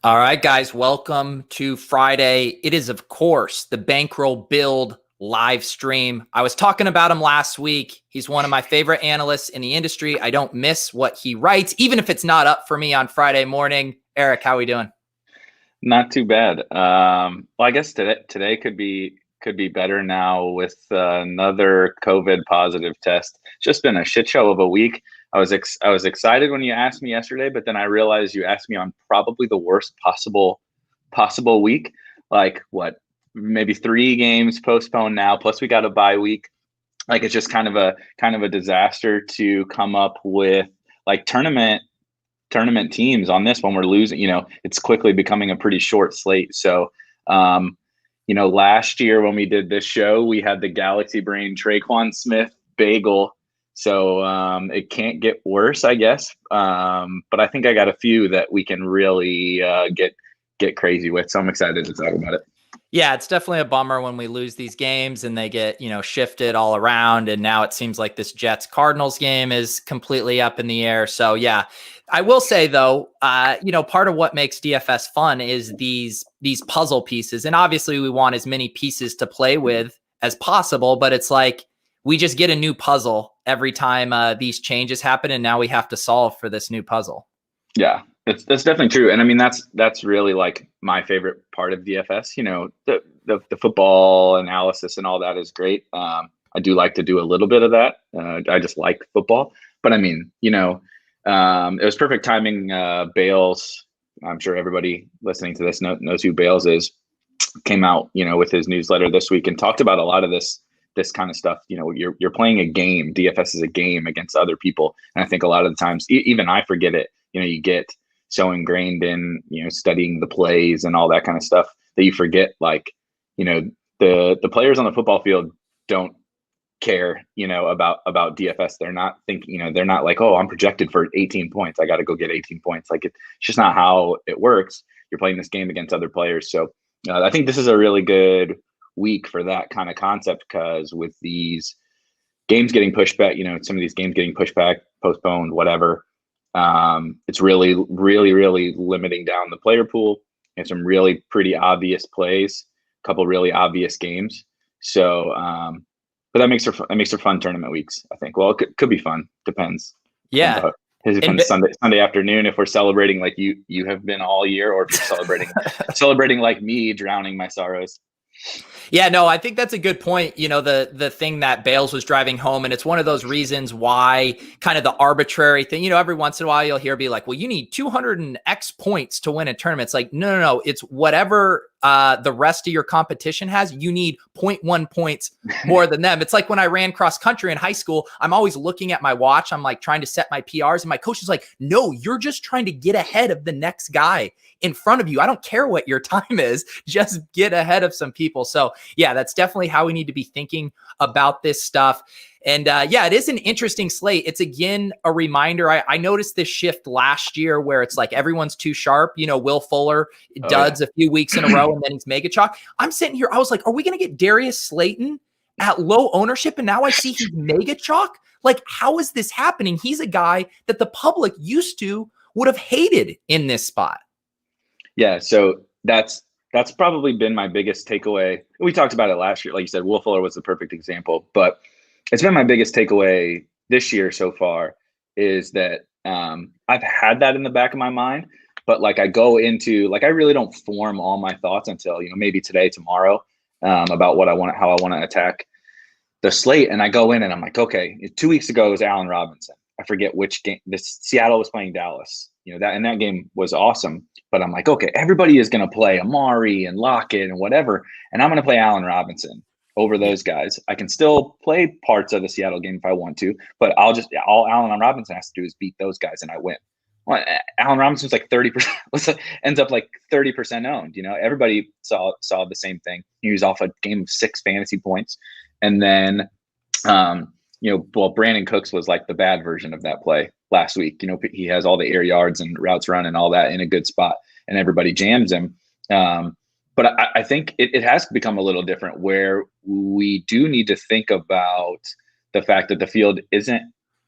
All right, guys, welcome to Friday. It is, of course, the Bankroll Build live stream. I was talking about him last week. He's one of my favorite analysts in the industry. I don't miss what he writes, even if it's not up for me on Friday morning. Erik, how are we doing? Not too bad. Well, I guess today could be better now with another COVID positive test. It's just been a shit show of a week. I was excited when you asked me yesterday, but then I realized you asked me on probably the worst possible week. Like what? Maybe 3 games postponed now. Plus we got a bye week. Like it's just kind of a disaster to come up with like tournament teams on this one. We're losing, it's quickly becoming a pretty short slate. So, last year when we did this show, we had the Galaxy Brain Traquan Smith bagel. So it can't get worse, I guess. But I think I got a few that we can really get crazy with. So I'm excited to talk about it. Yeah, it's definitely a bummer when we lose these games and they get, shifted all around. And now it seems like this Jets Cardinals game is completely up in the air. So yeah, I will say though, part of what makes DFS fun is these puzzle pieces. And obviously we want as many pieces to play with as possible, but it's like we just get a new puzzle every time these changes happen. And now we have to solve for this new puzzle. Yeah, that's definitely true. And I mean, that's really like my favorite part of DFS. The football analysis and all that is great. I do like to do a little bit of that. I just like football, but I mean, it was perfect timing. Bales, I'm sure everybody listening to this knows who Bales is, came out, with his newsletter this week and talked about a lot of this kind of stuff. You're playing a game. DFS is a game against other people. And I think a lot of the times, even I forget it, you get so ingrained in, studying the plays and all that kind of stuff that you forget, like, the players on the football field don't care, about DFS. They're not thinking, they're not like, oh, I'm projected for 18 points. I got to go get 18 points. Like it's just not how it works. You're playing this game against other players. So I think this is a really good week for that kind of concept, because with these games getting pushed back, some of these games getting pushed back, postponed, whatever, it's really, really, really limiting down the player pool and some really pretty obvious plays, a couple really obvious games. So, but that makes for fun tournament weeks, I think. Well, it could be fun. Depends. Yeah. Is it fun Sunday afternoon if we're celebrating like you have been all year, or if you're celebrating like me, drowning my sorrows? Yeah, no, I think that's a good point. The thing that Bales was driving home, and it's one of those reasons why kind of the arbitrary thing, every once in a while you'll hear be like, well, you need 200 and X points to win a tournament. It's like, no. It's whatever the rest of your competition has. You need 0.1 points more than them. It's like when I ran cross country in high school, I'm always looking at my watch. I'm like trying to set my PRs, and my coach is like, no, you're just trying to get ahead of the next guy in front of you. I don't care what your time is, just get ahead of some people. So yeah, that's definitely how we need to be thinking about this stuff. And yeah, it is an interesting slate. It's again a reminder. I noticed this shift last year where it's like everyone's too sharp. Will Fuller duds a few weeks in a row and then he's mega chalk. I'm sitting here, I was like, are we going to get Darius Slayton at low ownership? And now I see he's mega chalk. Like, how is this happening? He's a guy that the public would have hated in this spot. Yeah, so that's probably been my biggest takeaway. We talked about it last year. Like you said, Will Fuller was the perfect example, but it's been my biggest takeaway this year so far is that I've had that in the back of my mind, but like I go into, like, I really don't form all my thoughts until, maybe today, tomorrow, about how I want to attack the slate. And I go in and I'm like, okay, 2 weeks ago it was Allen Robinson. I forget which game. Seattle was playing Dallas. That game was awesome. But I'm like, okay, everybody is going to play Amari and Lockett and whatever, and I'm going to play Allen Robinson over those guys. I can still play parts of the Seattle game if I want to, but all Allen Robinson has to do is beat those guys, and I win. Well, Allen Robinson's like 30%, ends up like 30% owned. Everybody saw the same thing. He was off a game of 6 fantasy points, and then Brandon Cooks was like the bad version of that play last week. He has all the air yards and routes run and all that in a good spot, and everybody jams him. But I think it has become a little different, where we do need to think about the fact that the field isn't,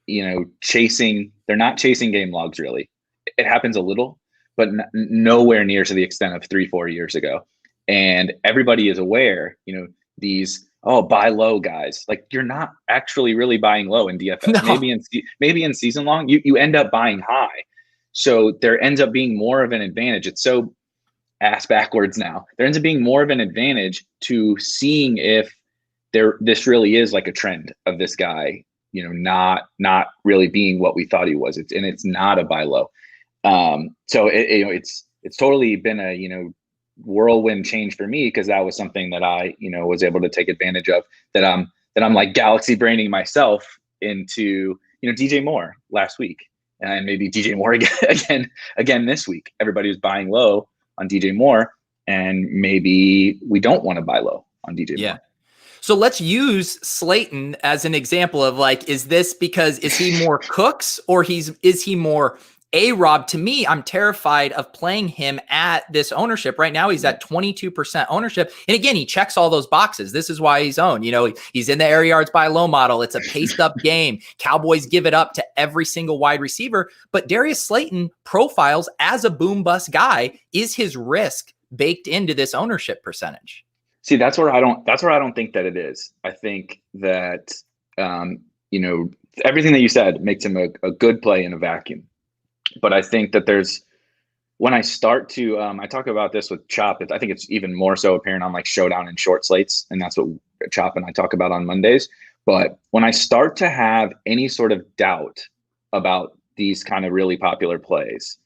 they're not chasing game logs really. It happens a little, but nowhere near to the extent of 3-4 years ago. And everybody is aware, these buy low guys. Like, you're not actually really buying low in DFS. No. Maybe in season long, you end up buying high. So there ends up being more of an advantage. It's so ass backwards now. There ends up being more of an advantage to seeing if this really is like a trend of this guy, not really being what we thought he was. It's not a buy low. So it's totally been a whirlwind change for me, because that was something that I was able to take advantage of. That I'm like galaxy braining myself into DJ Moore last week, and maybe DJ Moore again this week. Everybody was buying low on DJ Moore, and maybe we don't want to buy low on DJ Moore. So let's use Slayton as an example of like, is he more Cooks or is he more A-Rob? To me, I'm terrified of playing him at this ownership. Right now, he's at 22% ownership. And again, he checks all those boxes. This is why he's owned. He's in the air yards by low model. It's a paced up game. Cowboys give it up to every single wide receiver. But Darius Slayton profiles as a boom bust guy. Is his risk baked into this ownership percentage? See, that's where I don't think that it is. I think that, everything that you said makes him a good play in a vacuum. But I think that when I start to, I talk about this with Chop, I think it's even more so apparent on like showdown and short slates. And that's what Chop and I talk about on Mondays. But when I start to have any sort of doubt about these kind of really popular plays,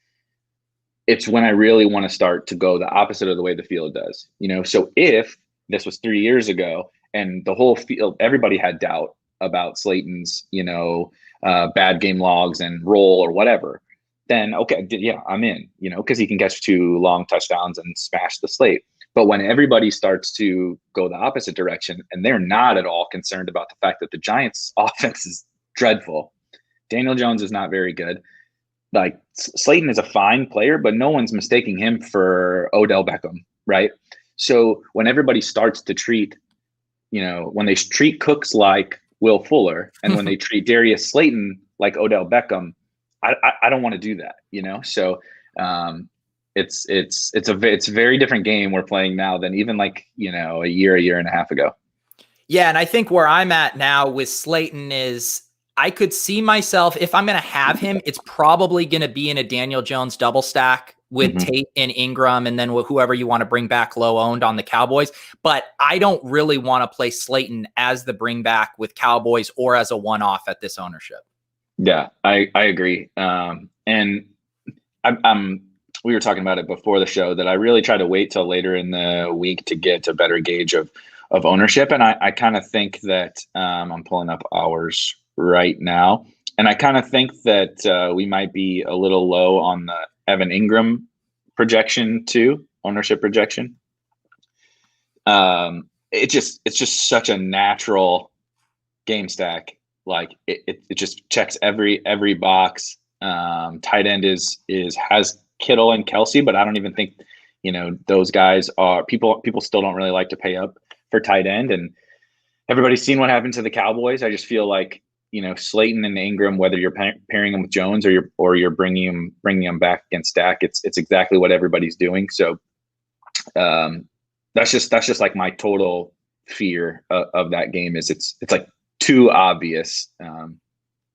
it's when I really want to start to go the opposite of the way the field does. So if this was 3 years ago and the whole field, everybody had doubt about Slayton's, bad game logs and roll or whatever, then okay, yeah, I'm in, because he can catch 2 long touchdowns and smash the slate. But when everybody starts to go the opposite direction and they're not at all concerned about the fact that the Giants' offense is dreadful, Daniel Jones is not very good. Like, Slayton is a fine player, but no one's mistaking him for Odell Beckham, right? So when everybody starts to treat, when they treat Cooks like Will Fuller and when they treat Darius Slayton like Odell Beckham, I don't want to do that, So it's a very different game we're playing now than even like, a year and a half ago. Yeah, and I think where I'm at now with Slayton is I could see myself, if I'm going to have him, it's probably going to be in a Daniel Jones double stack with Tate and Ingram, and then whoever you want to bring back low owned on the Cowboys. But I don't really want to play Slayton as the bring back with Cowboys or as a one-off at this ownership. Yeah, I agree. And we were talking about it before the show that I really try to wait till later in the week to get a better gauge of ownership. And I kind of think that I'm pulling up ours right now. And I kind of think that we might be a little low on the Evan Ingram projection too, ownership projection. It's just such a natural game stack. Like it just checks every box. Tight end has Kittle and Kelsey, but I don't even think those guys are people still don't really like to pay up for tight end, and everybody's seen what happened to the Cowboys. I just feel like Slayton and Ingram, whether you're pairing them with Jones or you're bringing them back against Dak, it's exactly what everybody's doing. So that's just like my total fear of that game is it's like too obvious.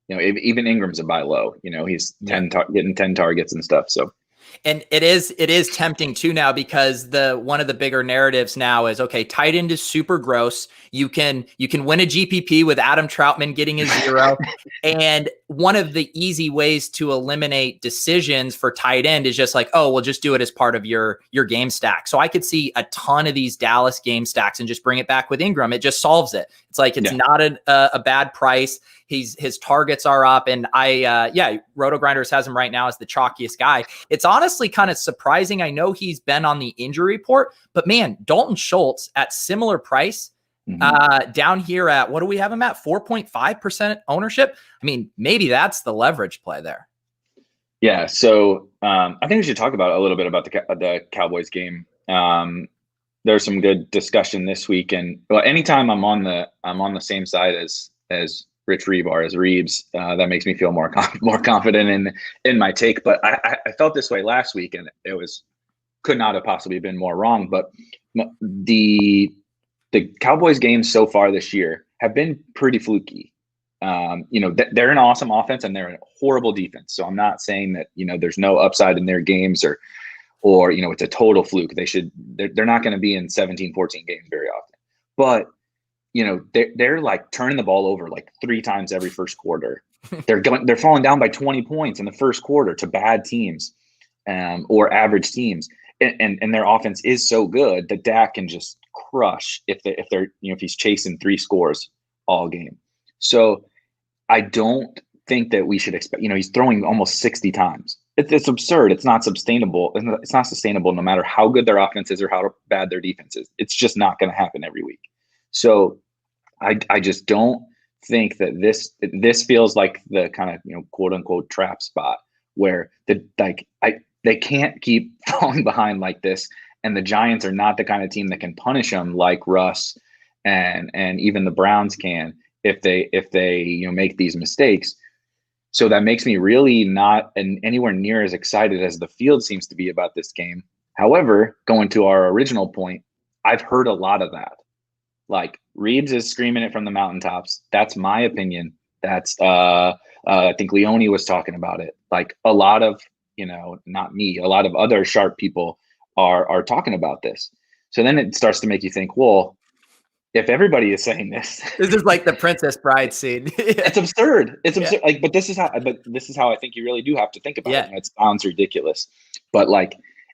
Even Ingram's a buy low. He's getting 10 targets and stuff. So. And it is tempting too now, because one of the bigger narratives now is, okay, tight end is super gross. You can win a GPP with Adam Troutman getting a 0. And one of the easy ways to eliminate decisions for tight end is just like, oh, we'll just do it as part of your game stack. So I could see a ton of these Dallas game stacks and just bring it back with Ingram. It just solves it. It's like, it's not a bad price. His targets are up, and Roto Grinders has him right now as the chalkiest guy. It's honestly kind of surprising. I know he's been on the injury report, but man, Dalton Schultz at similar price down here at, what do we have him at? 4.5% ownership. I mean, maybe that's the leverage play there. Yeah. So I think we should talk about a little bit about the Cowboys game. There's some good discussion this week, and anytime I'm on the same side as Rich Rebar as Reeves. That makes me feel more confident in my take. But I felt this way last week, and it could not have possibly been more wrong. But the Cowboys games so far this year have been pretty fluky. They're an awesome offense and they're a horrible defense. So I'm not saying that, there's no upside in their games or it's a total fluke. They're not going to be in 17, 14 games very often. But, they're like turning the ball over like 3 times every first quarter. They're falling down by 20 points in the first quarter to bad teams or average teams. And their offense is so good that Dak can just crush if he's chasing 3 scores all game. So I don't think that we should expect, he's throwing almost 60 times. It's absurd. It's not sustainable. It's not sustainable no matter how good their offense is or how bad their defense is. It's just not going to happen every week. So I just don't think that this feels like the kind of, quote unquote trap spot where they can't keep falling behind like this. And the Giants are not the kind of team that can punish them like Russ and even the Browns can if they make these mistakes. So that makes me really not anywhere near as excited as the field seems to be about this game. However, going to our original point, I've heard a lot of that. Like Reeves is screaming it from the mountaintops. That's my opinion. That's I think Leone was talking about it. Like a lot of, not me, a lot of other sharp people are talking about this. So then it starts to make you think, well, if everybody is saying this is like the Princess Bride scene. It's absurd. It's absurd. Yeah. But this is how I think you really do have to think about it. It sounds ridiculous, but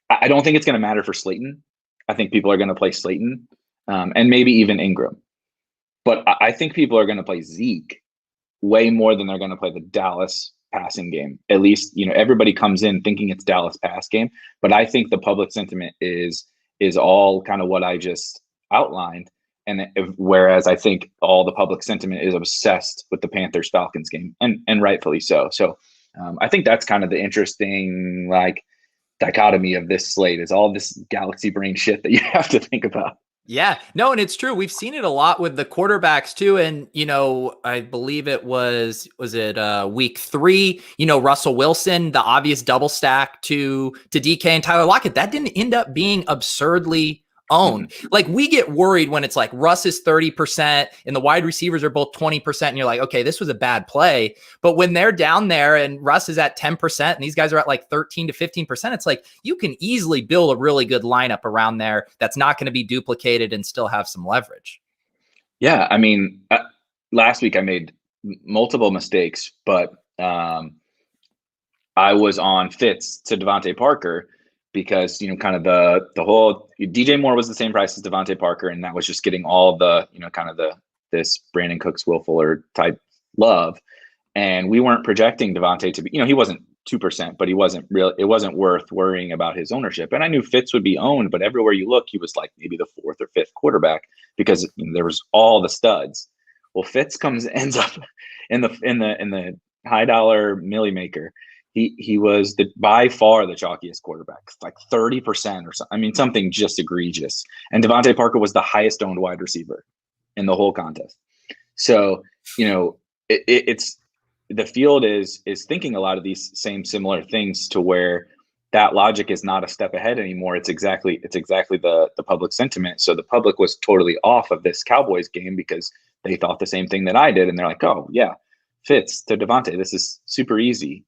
I don't think it's going to matter for Slayton. I think people are going to play Slayton and maybe even Ingram, but I think people are going to play Zeke way more than they're going to play the Dallas passing game. At least, everybody comes in thinking it's Dallas pass game, but I think the public sentiment is all kind of what I just outlined. And whereas I think all the public sentiment is obsessed with the Panthers-Falcons game, and rightfully so. So I think that's kind of the interesting dichotomy of this slate is all this galaxy brain shit that you have to think about. Yeah, no, and it's true. We've seen it a lot with the quarterbacks too. And, I believe it was week 3, Russell Wilson, the obvious double stack to DK and Tyler Lockett, that didn't end up being absurdly owned. Like we get worried when it's like Russ is 30% and the wide receivers are both 20% and you're like, okay, this was a bad play. But when they're down there and Russ is at 10% and these guys are at like 13 to 15%, it's like you can easily build a really good lineup around there that's not going to be duplicated and still have some leverage. Yeah. I mean, last week I made multiple mistakes, but I was on Fitz to Devontae Parker because, kind of the whole DJ Moore was the same price as Devontae Parker. And that was just getting all the, kind of this Brandon Cooks, Will Fuller type love. And we weren't projecting Devontae to be, he wasn't 2%, but it wasn't worth worrying about his ownership. And I knew Fitz would be owned, but everywhere you look, he was like maybe the 4th or 5th quarterback because there was all the studs. Well, Fitz ends up in the high dollar milli maker. He was by far the chalkiest quarterback, like 30% or something. I mean, something just egregious. And Devontae Parker was the highest owned wide receiver in the whole contest. So, it's the field is thinking a lot of these similar things to where that logic is not a step ahead anymore. It's exactly the public sentiment. So the public was totally off of this Cowboys game because they thought the same thing that I did. And they're like, oh yeah, Fitz to Devontae, this is super easy,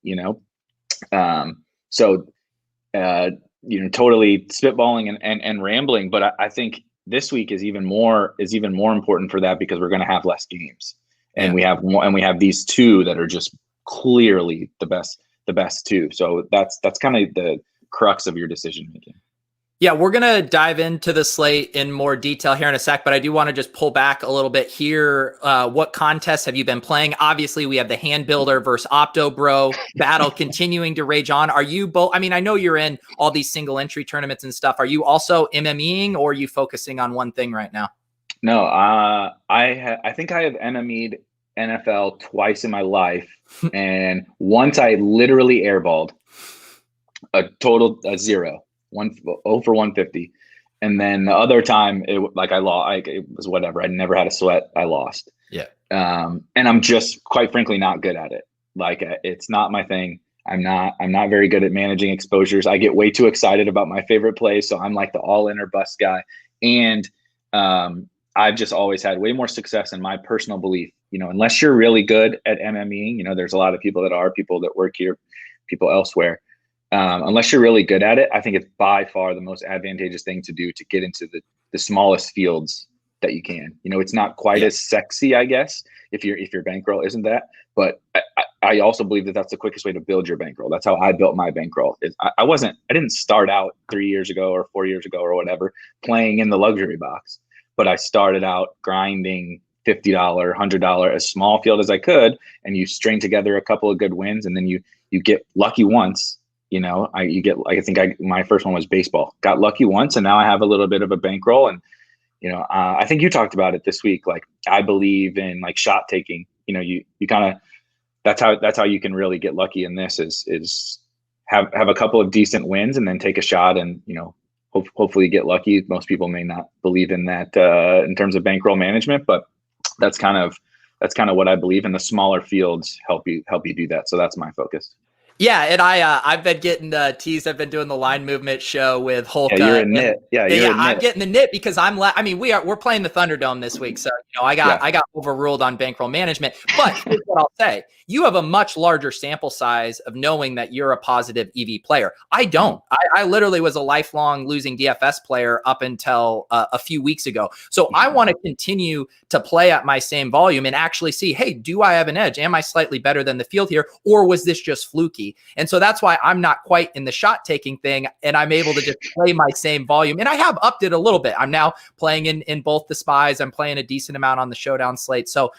totally spitballing and rambling. But I think this week is even more important for that because we're going to have less games, and we have these 2 that are just clearly the best 2. So that's kind of the crux of your decision making. Yeah, we're going to dive into the slate in more detail here in a sec, but I do want to just pull back a little bit here. What contests have you been playing? Obviously, we have the Hand Builder versus Opto Bro battle continuing to rage on. Are you both? I mean, I know you're in all these single entry tournaments and stuff. Are you also MMEing or are you focusing on one thing right now? No, I think I have MME'd NFL twice in my life. And once I literally airballed a total 0. 0 for 150, and then the other time it I lost. It was whatever. I never had a sweat. I lost. Yeah. And I'm just quite frankly not good at it. Like it's not my thing. I'm not very good at managing exposures. I get way too excited about my favorite play. So I'm like the all in or bust guy. And I've just always had way more success in my personal belief. Unless you're really good at MMEing, there's a lot of people that are, people that work here, people elsewhere. Unless you're really good at it, I think it's by far the most advantageous thing to do to get into the smallest fields that you can. It's not quite as sexy, I guess, if your bankroll isn't that. But I also believe that that's the quickest way to build your bankroll. That's how I built my bankroll. I didn't start out 3 years ago or 4 years ago or whatever playing in the luxury box, but I started out grinding $50, $100, as small field as I could, and you string together a couple of good wins, and then you get lucky once. My first one was baseball. Got lucky once, and now I have a little bit of a bankroll. And I think you talked about it this week. Like, I believe in like shot taking. You kind of, that's how you can really get lucky in this is have a couple of decent wins and then take a shot and hopefully get lucky. Most people may not believe in that in terms of bankroll management, but that's kind of what I believe. In the smaller fields help you do that. So that's my focus. Yeah, and I've been getting teased. I've been doing the line movement show with Hulk. Yeah, you're a nit. I'm getting the nit because we're playing the Thunderdome this week, so I got overruled on bankroll management. But here's what I'll say: you have a much larger sample size of knowing that you're a positive EV player. I don't. I literally was a lifelong losing DFS player up until a few weeks ago. So I want to continue to play at my same volume and actually see, hey, do I have an edge? Am I slightly better than the field here, or was this just fluky? And so that's why I'm not quite in the shot taking thing, and I'm able to just play my same volume. And I have upped it a little bit. I'm now playing in both the spies. I'm playing a decent amount on the showdown slate. So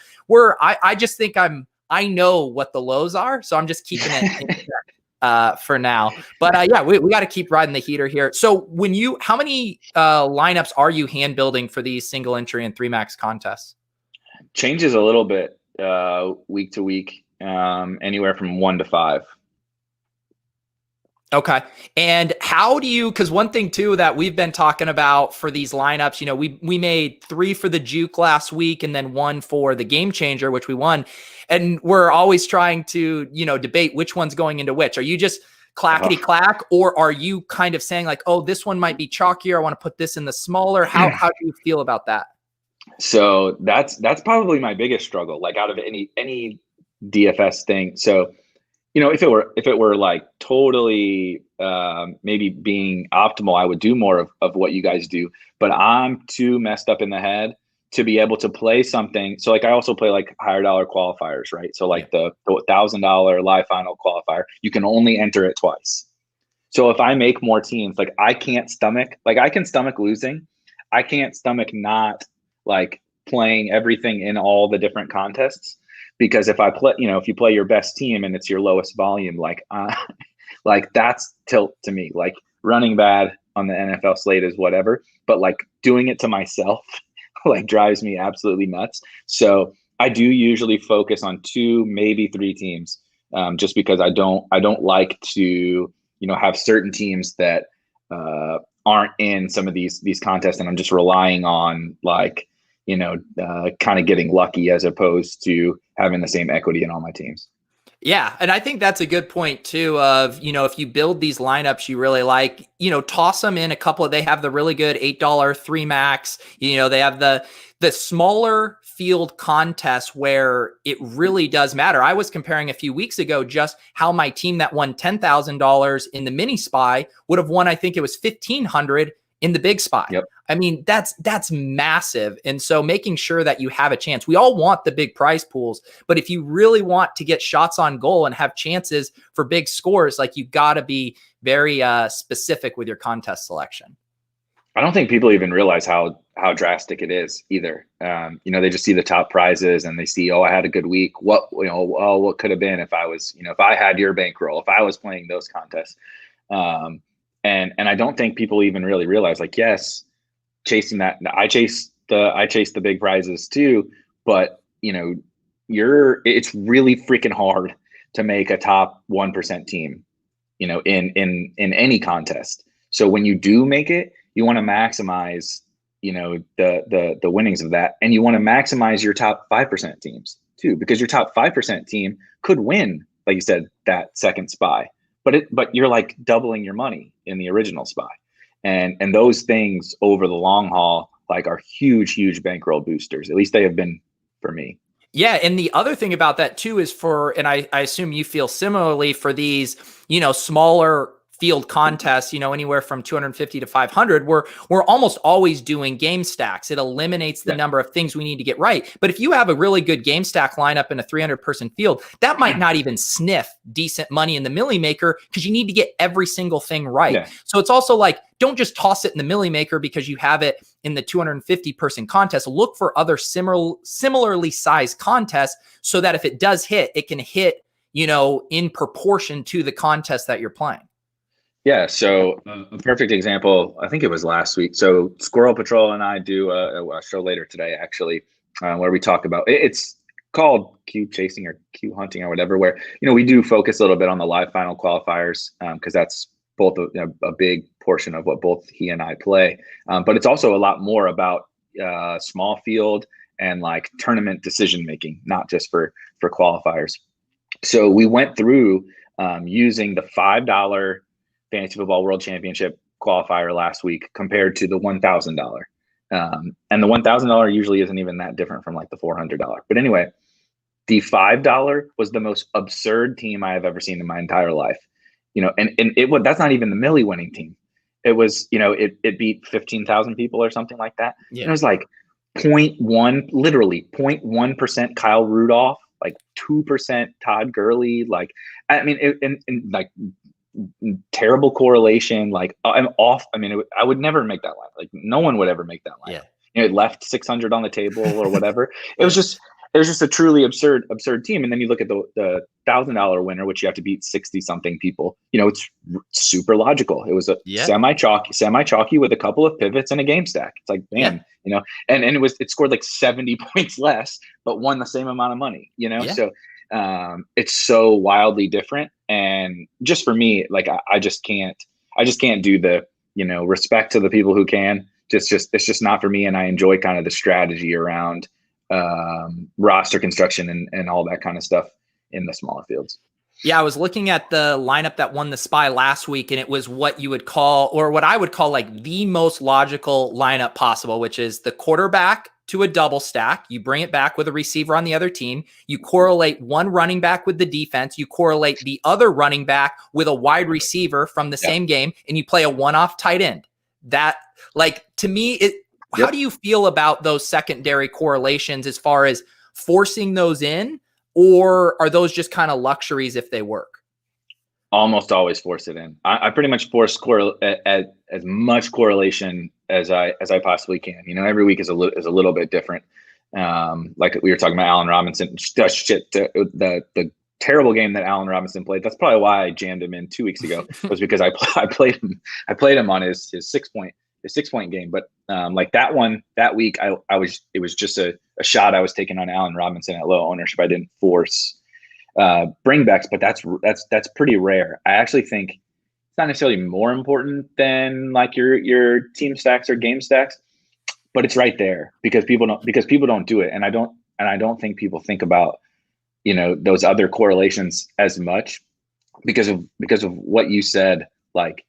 I just think I know what the lows are. So I'm just keeping it in check, for now. But we got to keep riding the heater here. So how many lineups are you hand building for these single entry and 3-max contests? Changes a little bit week to week, anywhere from 1 to 5. Okay. And how do you, because one thing too that we've been talking about for these lineups, we made 3 for the juke last week and then 1 for the game changer, which we won. And we're always trying to, debate which one's going into which. Are you just clackety clack, or are you kind of saying like, oh, this one might be chalkier, I want to put this in the smaller? How do you feel about that? So that's probably my biggest struggle, like out of any DFS thing. So if it were like totally maybe being optimal, I would do more of what you guys do. But I'm too messed up in the head to be able to play something. So like I also play like higher dollar qualifiers, right? So like the $1,000 live final qualifier, you can only enter it twice. So if I make more teams, like I can stomach losing. I can't stomach not like playing everything in all the different contests. Because if I play, if you play your best team and it's your lowest volume, like that's tilt to me. Like running bad on the NFL slate is whatever, but like doing it to myself, like drives me absolutely nuts. So I do usually focus on 2, maybe 3 teams, just because I don't like to, have certain teams that aren't in some of these contests, and I'm just relying on like, kind of getting lucky as opposed to having the same equity in all my teams. Yeah. And I think that's a good point too of, if you build these lineups you really like, toss them in a couple they have the really good $8 3-max, they have the smaller field contests where it really does matter. I was comparing a few weeks ago just how my team that won $10,000 in the mini spy would have won, I think it was $1,500 in the big spy. Yep. I mean, that's massive. And so making sure that you have a chance, we all want the big prize pools, but if you really want to get shots on goal and have chances for big scores, like you got to be very specific with your contest selection. I don't think people even realize how drastic it is either. They just see the top prizes and they see, oh, I had a good week. What could have been if I was, if I had your bankroll, if I was playing those contests. And I don't think people even really realize, like, yes, chasing that. I chase the big prizes too, but it's really freaking hard to make a top 1% team, in any contest. So when you do make it, you want to maximize, the winnings of that, and you want to maximize your top 5% teams too, because your top 5% team could win, like you said, that second SPY, but you're like doubling your money in the original SPY, and those things over the long haul like are huge bankroll boosters. At least they have been for me. Yeah. And the other thing about that too is and I assume you feel similarly for these, smaller field contests, anywhere from 250 to 500, we're almost always doing game stacks. It eliminates the number of things we need to get right. But if you have a really good game stack lineup in a 300-person field, that might not even sniff decent money in the Millie Maker because you need to get every single thing right. Yeah. So it's also like, don't just toss it in the Millie Maker because you have it in the 250-person contest. Look for other similarly sized contests so that if it does hit, it can hit, in proportion to the contest that you're playing. Yeah, so a perfect example, I think it was last week. So Squirrel Patrol and I do a show later today, actually, where we talk about, it's called cube chasing or cube hunting or whatever, where, we do focus a little bit on the live final qualifiers because that's both a big portion of what both he and I play. But it's also a lot more about small field and like tournament decision-making, not just for qualifiers. So we went through using the $5 Fantasy Football World Championship qualifier last week compared to the $1,000. And the $1,000 usually isn't even that different from like the $400. But anyway, the $5 was the most absurd team I have ever seen in my entire life. And that's not even the Millie winning team. It was, it beat 15,000 people or something like that. Yeah. And it was like 0.1% Kyle Rudolph, like 2% Todd Gurley. Like, I mean, like, terrible correlation. Like I'm off. I mean, I would never make that line. Like no one would ever make that line. Yeah. It left 600 on the table or whatever. It was just a truly absurd team. And then you look at the $1,000 winner, which you have to beat 60 something people. It's super logical. It was a semi chalky with a couple of pivots and a game stack. It's like, man, and it scored like 70 points less, but won the same amount of money, So it's so wildly different. And just for me, like I just can't do the, respect to the people who can. It's just not for me. And I enjoy kind of the strategy around roster construction and all that kind of stuff in the smaller fields. Yeah, I was looking at the lineup that won the SPY last week, and it was what you would call, or what I would call like the most logical lineup possible, which is the quarterback to a double stack. You bring it back with a receiver on the other team. You correlate one running back with the defense. You correlate the other running back with a wide receiver from the same game, and you play a one-off tight end. That, like, to me, how do you feel about those secondary correlations as far as forcing those in, or are those just kind of luxuries if they work? Almost always force it in. I pretty much force as much correlation as I possibly can. Every week is a little bit different. Like we were talking about Allen Robinson, the terrible game that Allen Robinson played. That's probably why I jammed him in 2 weeks ago, was because I played him on his 6-point game. But like that week, it was just a shot I was taking on Allen Robinson at low ownership. I didn't force bringbacks, but that's pretty rare. I actually think it's not necessarily more important than like your team stacks or game stacks, but it's right there because people don't do it, and I don't think people think about those other correlations as much because of what you said. Like,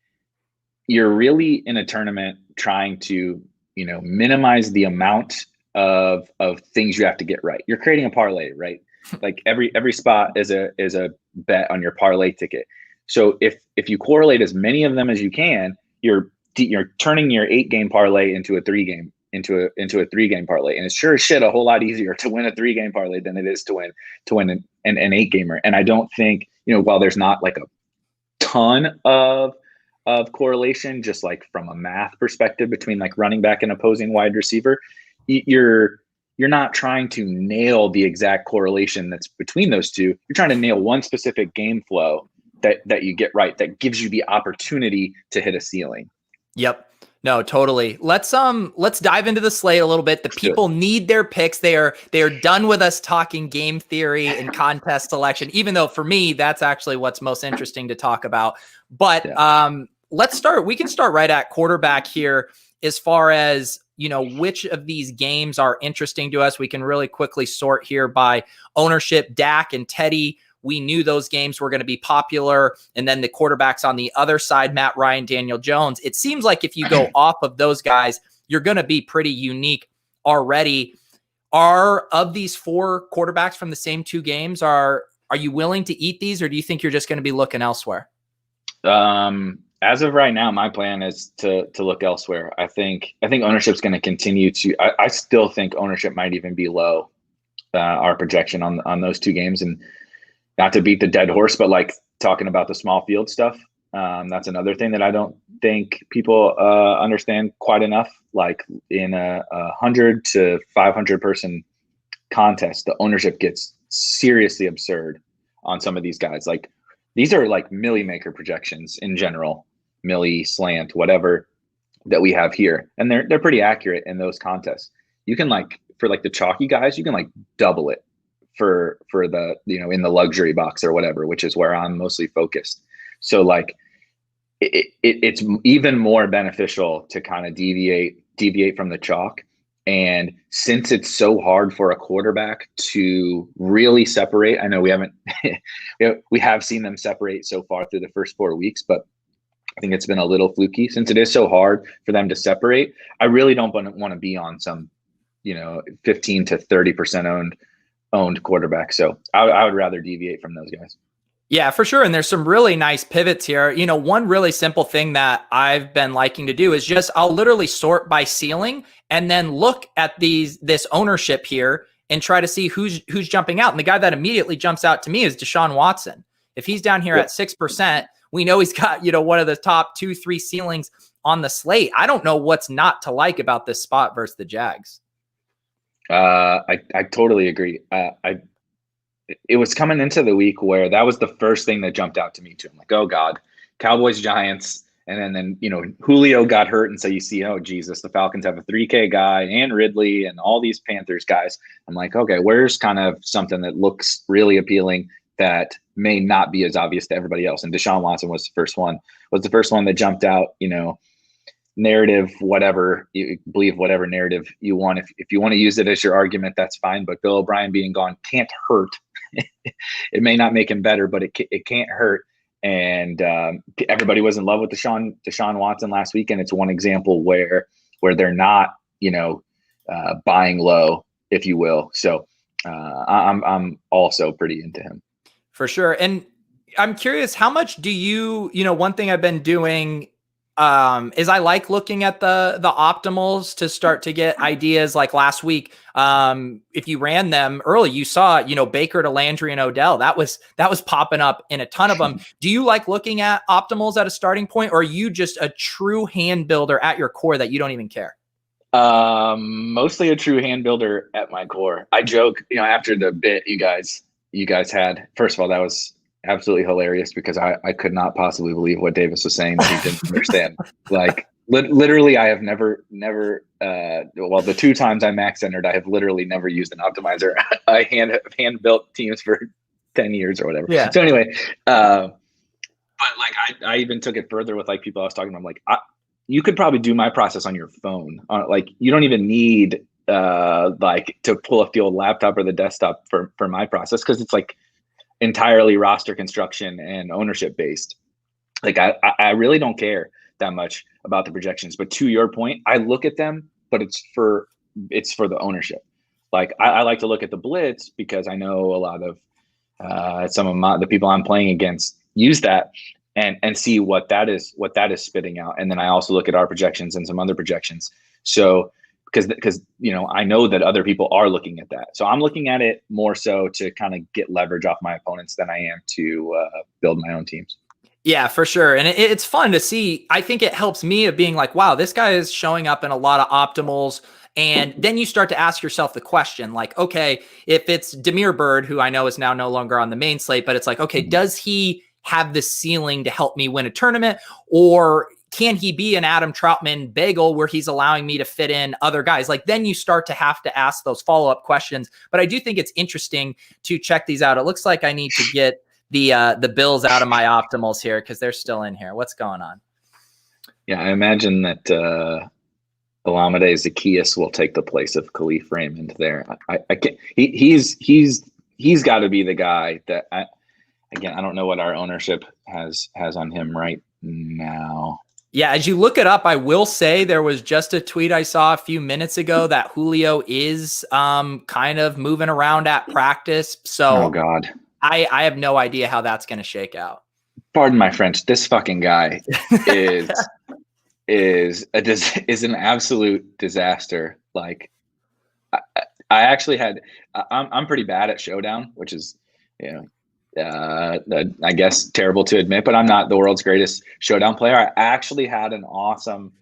you're really in a tournament trying to minimize the amount of things you have to get right. You're creating a parlay, right? Like every spot is a bet on your parlay ticket. So if you correlate as many of them as you can, you're turning your 8-game parlay into a 3-game into a 3-game parlay. And it's sure as shit a whole lot easier to win a 3-game parlay than it is to win an 8-gamer. And I don't think, while there's not like a ton of correlation, just like from a math perspective between like running back and opposing wide receiver, you're not trying to nail the exact correlation that's between those two. You're trying to nail one specific game flow that you get right, that gives you the opportunity to hit a ceiling. Yep. No, totally. Let's dive into the slate a little bit. The people need their picks. They are done with us talking game theory and contest selection, even though for me, that's actually what's most interesting to talk about. But we can start right at quarterback here as far as which of these games are interesting to us. We can really quickly sort here by ownership. Dak and Teddy, we knew those games were going to be popular. And then the quarterbacks on the other side, Matt Ryan, Daniel Jones. It seems like if you go off of those guys, you're going to be pretty unique already. Are of these 4 quarterbacks from the same 2 games, are you willing to eat these, or do you think you're just going to be looking elsewhere? As of right now, my plan is to look elsewhere. I think ownership's going to continue to. I still think ownership might even be low. Our projection on those 2 games, and not to beat the dead horse, but like talking about the small field stuff. That's another thing that I don't think people understand quite enough. Like in a 100 to 500 person contest, the ownership gets seriously absurd on some of these guys. Like these are like milli maker projections in general, milli, slant, whatever that we have here, and they're pretty accurate in those contests. You can like for like the chalky guys, you can like double it for the in the luxury box or whatever, which is where I'm mostly focused. So like it's even more beneficial to kind of deviate from the chalk. And since it's so hard for a quarterback to really separate, I know we haven't we have seen them separate so far through the first 4 weeks, but I think it's been a little fluky. Since it is so hard for them to separate, I really don't want to be on some 15 to 30% owned quarterback. So I would rather deviate from those guys. Yeah, for sure. And there's some really nice pivots here. One really simple thing that I've been liking to do is just I'll literally sort by ceiling and then look at this ownership here and try to see who's jumping out. And the guy that immediately jumps out to me is Desean Watson. If he's down here at 6%, we know he's got, one of the top 2-3 ceilings on the slate. I don't know what's not to like about this spot versus the Jags. I totally agree. It was coming into the week where that was the first thing that jumped out to me too. I'm like, oh God, Cowboys, Giants. And then, Julio got hurt. And so you see, oh Jesus, the Falcons have a 3K guy and Ridley and all these Panthers guys. I'm like, okay, where's kind of something that looks really appealing that may not be as obvious to everybody else? And Desean Watson was the first one that jumped out, narrative, whatever you believe, whatever narrative you want. If you want to use it as your argument, that's fine. But Bill O'Brien being gone can't hurt. It may not make him better, but it can't hurt. And everybody was in love with Desean Watson last week, and it's one example where they're not, buying low, if you will. So I'm also pretty into him for sure. And I'm curious, how much do you one thing I've been doing is I like looking at the optimals to start to get ideas. Like last week, if you ran them early, you saw, Baker to Landry and Odell. That was popping up in a ton of them. Do you like looking at optimals at a starting point, or are you just a true hand builder at your core that you don't even care? Mostly a true hand builder at my core. I joke, after the bit you guys had, first of all, that was absolutely hilarious because I could not possibly believe what Davis was saying that he didn't understand. Like literally, I have never, the 2 times I max entered, I have literally never used an optimizer. I hand built teams for 10 years or whatever. Yeah. So anyway, but like I even took it further with like people I was talking to. I'm like, you could probably do my process on your phone. Like you don't even need like to pull up the old laptop or the desktop for my process, because it's like entirely roster construction and ownership based. Like I really don't care that much about the projections, but to your point, I look at them, but it's for the ownership. Like I like to look at the blitz because I know a lot of some of the people I'm playing against use that and see what that is spitting out. And then I also look at our projections and some other projections. So because I know that other people are looking at that. So I'm looking at it more so to kind of get leverage off my opponents than I am to build my own teams. Yeah, for sure. And it's fun to see. I think it helps me of being like, wow, this guy is showing up in a lot of optimals. And then you start to ask yourself the question, like, okay, if it's Demir Bird, who I know is now no longer on the main slate, but it's like, okay, does he have the ceiling to help me win a tournament? Or can he be an Adam Troutman bagel where he's allowing me to fit in other guys? Like then you start to have to ask those follow-up questions. But I do think it's interesting to check these out. It looks like I need to get the Bills out of my optimals here because they're still in here. What's going on? Yeah, I imagine that Olamide Zaccheaus will take the place of Khalif Raymond there. I can't. He's got to be the guy that. Again, I don't know what our ownership has on him right now. Yeah, as you look it up, I will say there was just a tweet I saw a few minutes ago that Julio is kind of moving around at practice. So oh God, I have no idea how that's going to shake out. Pardon my French. This fucking guy is an absolute disaster. Like I actually had. I'm pretty bad at Showdown, which is I guess terrible to admit, but I'm not the world's greatest Showdown player. I actually had an awesome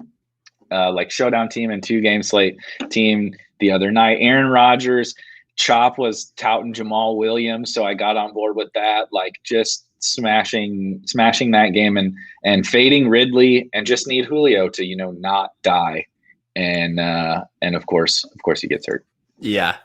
Showdown team and 2-game slate team the other night. Aaron Rodgers, Chop was touting Jamal Williams, so I got on board with that. Like just smashing that game and fading Ridley, and just need Julio to not die, and of course he gets hurt. Yeah.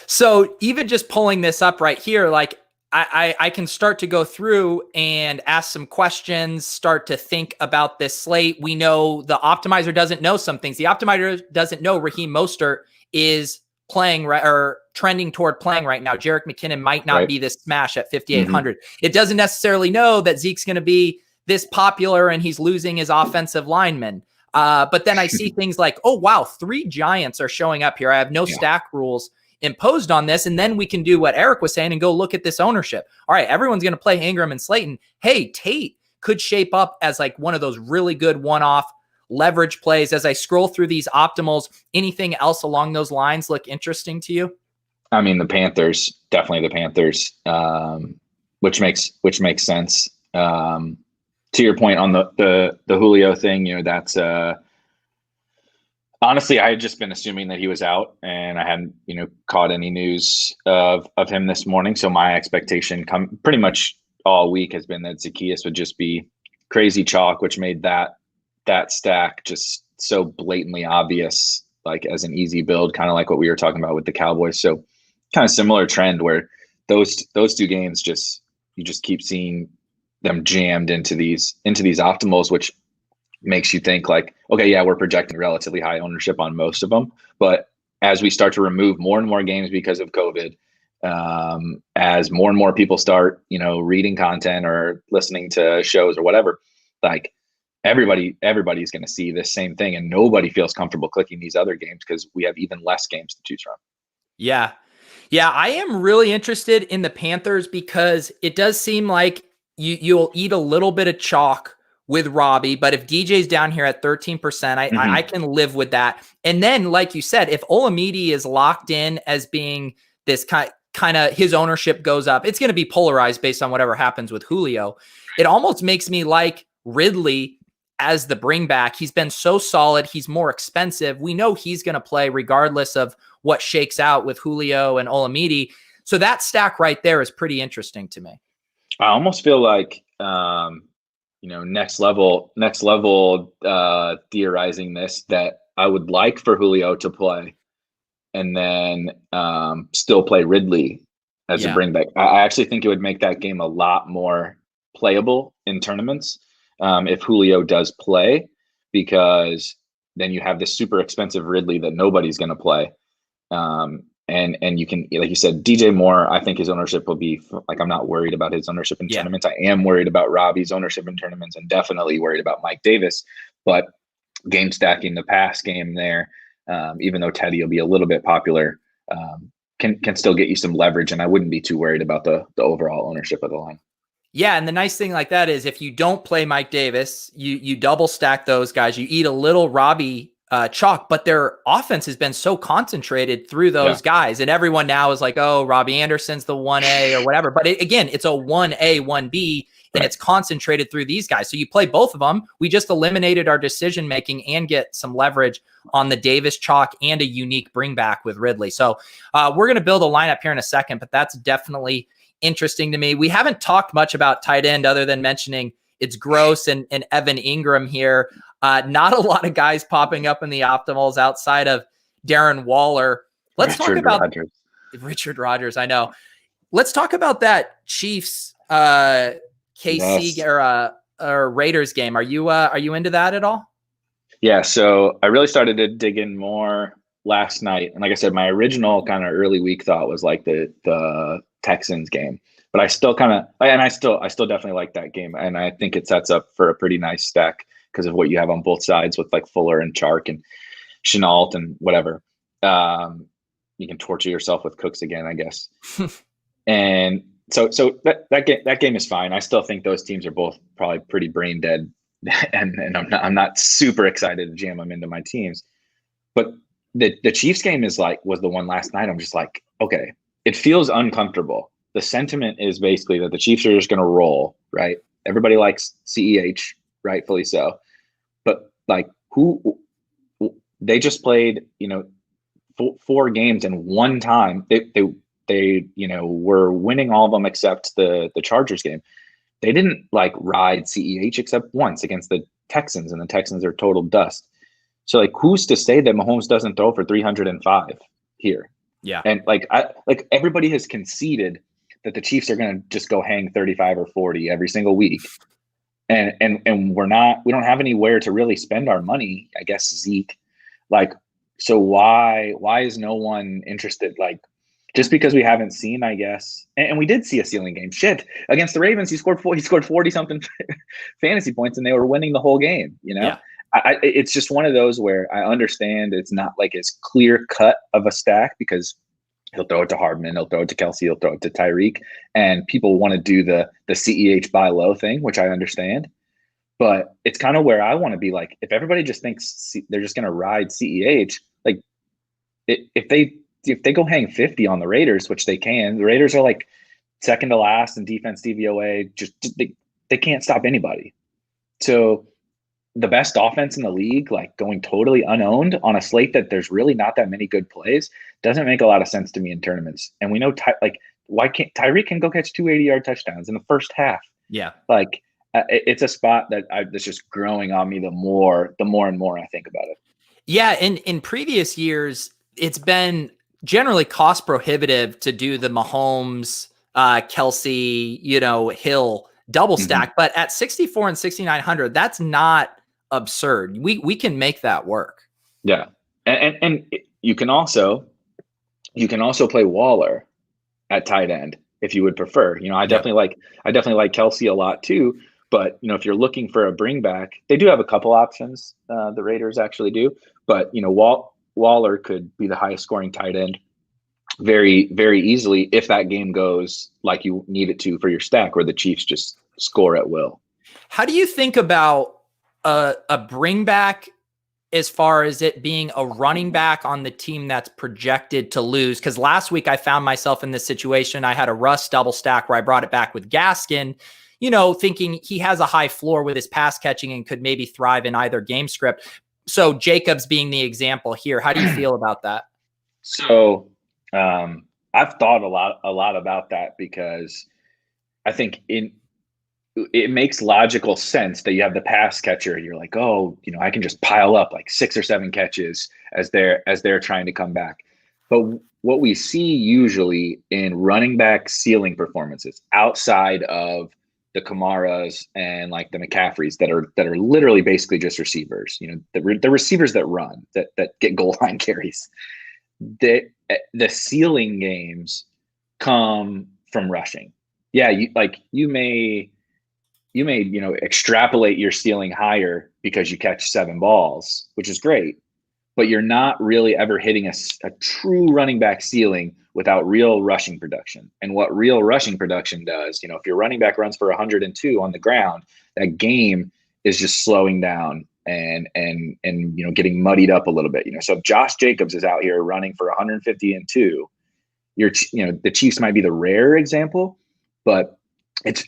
So even just pulling this up right here, like I can start to go through and ask some questions, start to think about this slate. We know the optimizer doesn't know some things. The optimizer doesn't know Raheem Mostert is playing or trending toward playing right now. Jerick McKinnon might not be this smash at 5,800. It doesn't necessarily know that Zeke's going to be this popular and he's losing his offensive linemen. But then I see things like, oh, wow, 3 Giants are showing up here. I have no stack rules imposed on this. And then we can do what Erik was saying and go look at this ownership. All right, everyone's going to play Ingram and Slayton. Hey, Tate could shape up as like one of those really good one-off leverage plays. As I scroll through these optimals, anything else along those lines look interesting to you? I mean, the Panthers, definitely the Panthers, which makes sense. To your point on the Julio thing, that's honestly, I had just been assuming that he was out, and I hadn't, caught any news of him this morning. So my expectation pretty much all week has been that Zaccheaus would just be crazy chalk, which made that stack just so blatantly obvious, like as an easy build, kind of like what we were talking about with the Cowboys. So kind of similar trend where those 2 games you just keep seeing them jammed into these optimals, which makes you think like, okay, yeah, we're projecting relatively high ownership on most of them. But as we start to remove more and more games because of COVID, as more and more people start, reading content or listening to shows or whatever, like everybody's going to see this same thing, and nobody feels comfortable clicking these other games because we have even less games to choose from. Yeah. Yeah. I am really interested in the Panthers because it does seem like you'll eat a little bit of chalk with Robbie, but if DJ's down here at 13%, I can live with that. And then, like you said, if Olamide is locked in as being this kind of his ownership goes up, it's going to be polarized based on whatever happens with Julio. It almost makes me like Ridley as the bring back. He's been so solid. He's more expensive. We know he's going to play regardless of what shakes out with Julio and Olamide. So that stack right there is pretty interesting to me. I almost feel like, next level theorizing this, that I would like for Julio to play and then still play Ridley as a bring back. I actually think it would make that game a lot more playable in tournaments if Julio does play, because then you have this super expensive Ridley that nobody's going to play. And you can, like you said, DJ Moore, I think his ownership will be like, I'm not worried about his ownership in tournaments. I am worried about Robbie's ownership in tournaments, and definitely worried about Mike Davis. But game stacking the pass game there, even though Teddy will be a little bit popular, can still get you some leverage. And I wouldn't be too worried about the overall ownership of the line. Yeah, and the nice thing like that is if you don't play Mike Davis, you double stack those guys. You eat a little Robbie chalk, but their offense has been so concentrated through those guys, and everyone now is like, oh, Robbie Anderson's the 1A or whatever. But again, it's a 1A, 1B, and it's concentrated through these guys. So you play both of them. We just eliminated our decision making and get some leverage on the Davis chalk and a unique bring back with Ridley. So we're going to build a lineup here in a second, but that's definitely interesting to me. We haven't talked much about tight end other than mentioning it's Gross and Evan Ingram here. Not a lot of guys popping up in the optimals outside of Darren Waller. Let's talk about Richard Rodgers. I know. Let's talk about that Chiefs KC or Raiders game. Are you into that at all? Yeah, so I really started to dig in more last night. And like I said, my original kind of early week thought was like the Texans game. But I still kind of and I still definitely like that game. And I think it sets up for a pretty nice stack because of what you have on both sides with like Fuller and Chark and Chenault and whatever. You can torture yourself with Cooks again, I guess. And so that game is fine. I still think those teams are both probably pretty brain dead, and I'm not super excited to jam them into my teams. But the Chiefs game was the one last night. I'm just like, okay, it feels uncomfortable. The sentiment is basically that the Chiefs are just going to roll, right? Everybody likes CEH, rightfully so. But like, they just played, four games, and one time they were winning all of them except the Chargers game. They didn't like ride CEH except once against the Texans, and the Texans are total dust. So like, who's to say that Mahomes doesn't throw for 305 here? Yeah. And everybody has conceded that the Chiefs are going to just go hang 35 or 40 every single week. And we don't have anywhere to really spend our money, I guess. Zeke, so why is no one interested? Like, just because we haven't seen, I guess, and we did see a ceiling game. Shit, against the Ravens, he scored 40 something fantasy points, and they were winning the whole game. Yeah. It's just one of those where I understand it's not like as clear cut of a stack because he'll throw it to Hardman, he'll throw it to Kelsey, he'll throw it to Tyreek, and people want to do the CEH buy low thing, which I understand. But it's kind of where I want to be. Like, if everybody just thinks they're just going to ride CEH, like if they go hang 50 on the Raiders, which they can, the Raiders are like second to last in defense DVOA. They can't stop anybody. So the best offense in the league, like going totally unowned on a slate that there's really not that many good plays, doesn't make a lot of sense to me in tournaments. And we know why can't Tyreek can go catch 280-yard touchdowns in the first half? Yeah. It's a spot that's just growing on me the more and more I think about it. Yeah. In previous years, it's been generally cost prohibitive to do the Mahomes, Kelsey, Hill double stack, but at 64 and 6,900, that's not absurd. We can make that work. Yeah. And you can also play Waller at tight end if you would prefer. I definitely like Kelsey a lot too. But if you're looking for a bring back, they do have a couple options. The Raiders actually do. But Waller could be the highest scoring tight end very, very easily if that game goes like you need it to for your stack, where the Chiefs just score at will. How do you think about a bring back as far as it being a running back on the team that's projected to lose? Because last week I found myself in this situation. I had a Russ double stack where I brought it back with Gaskin, thinking he has a high floor with his pass catching and could maybe thrive in either game script. So Jacobs being the example here, how do you feel about that? So I've thought a lot about that, because I think it makes logical sense that you have the pass catcher. You're like, oh, I can just pile up like 6 or 7 catches as they're trying to come back. But what we see usually in running back ceiling performances outside of the Kamaras and like the McCaffreys that are literally basically just receivers, the receivers that run, that get goal line carries, the ceiling games come from rushing. Yeah, you may extrapolate your ceiling higher because you catch 7 balls, which is great, but you're not really ever hitting a true running back ceiling without real rushing production. And what real rushing production does, if your running back runs for 102 on the ground, that game is just slowing down and getting muddied up a little bit. So if Josh Jacobs is out here running for 150 and 2, the Chiefs might be the rare example, but it's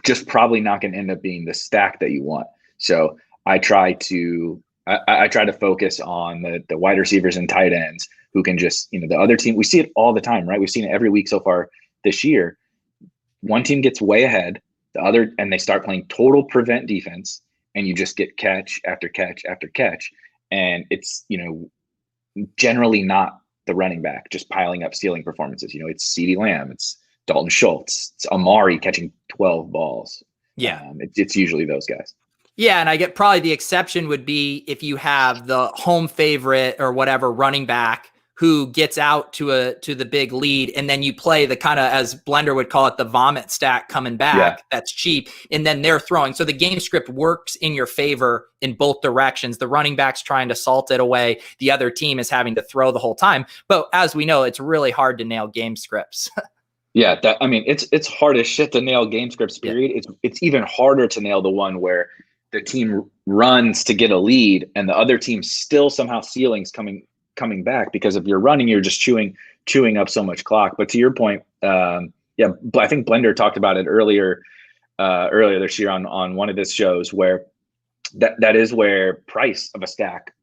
just probably not going to end up being the stack that you want. So I try to focus on the wide receivers and tight ends who can just, the other team. We see it all the time, right? We've seen it every week so far this year. One team gets way ahead, and they start playing total prevent defense, and you just get catch after catch after catch. And it's, generally not the running back just piling up ceiling performances. It's CeeDee Lamb, it's Dalton Schultz, it's Amari catching 12 balls. Yeah. It's usually those guys. Yeah, and I get probably the exception would be if you have the home favorite or whatever running back who gets out to the big lead, and then you play the kind of, as Blender would call it, the vomit stack coming back. That's cheap, and then they're throwing. So the game script works in your favor in both directions. The running back's trying to salt it away. The other team is having to throw the whole time. But as we know, it's really hard to nail game scripts. Yeah, I mean, it's hard as shit to nail game scripts, period. Yeah. It's even harder to nail the one where the team runs to get a lead and the other team still somehow ceilings coming back, because if you're running, you're just chewing up so much clock. But to your point, I think Blender talked about it earlier this year on one of his shows, where that is where price of a stack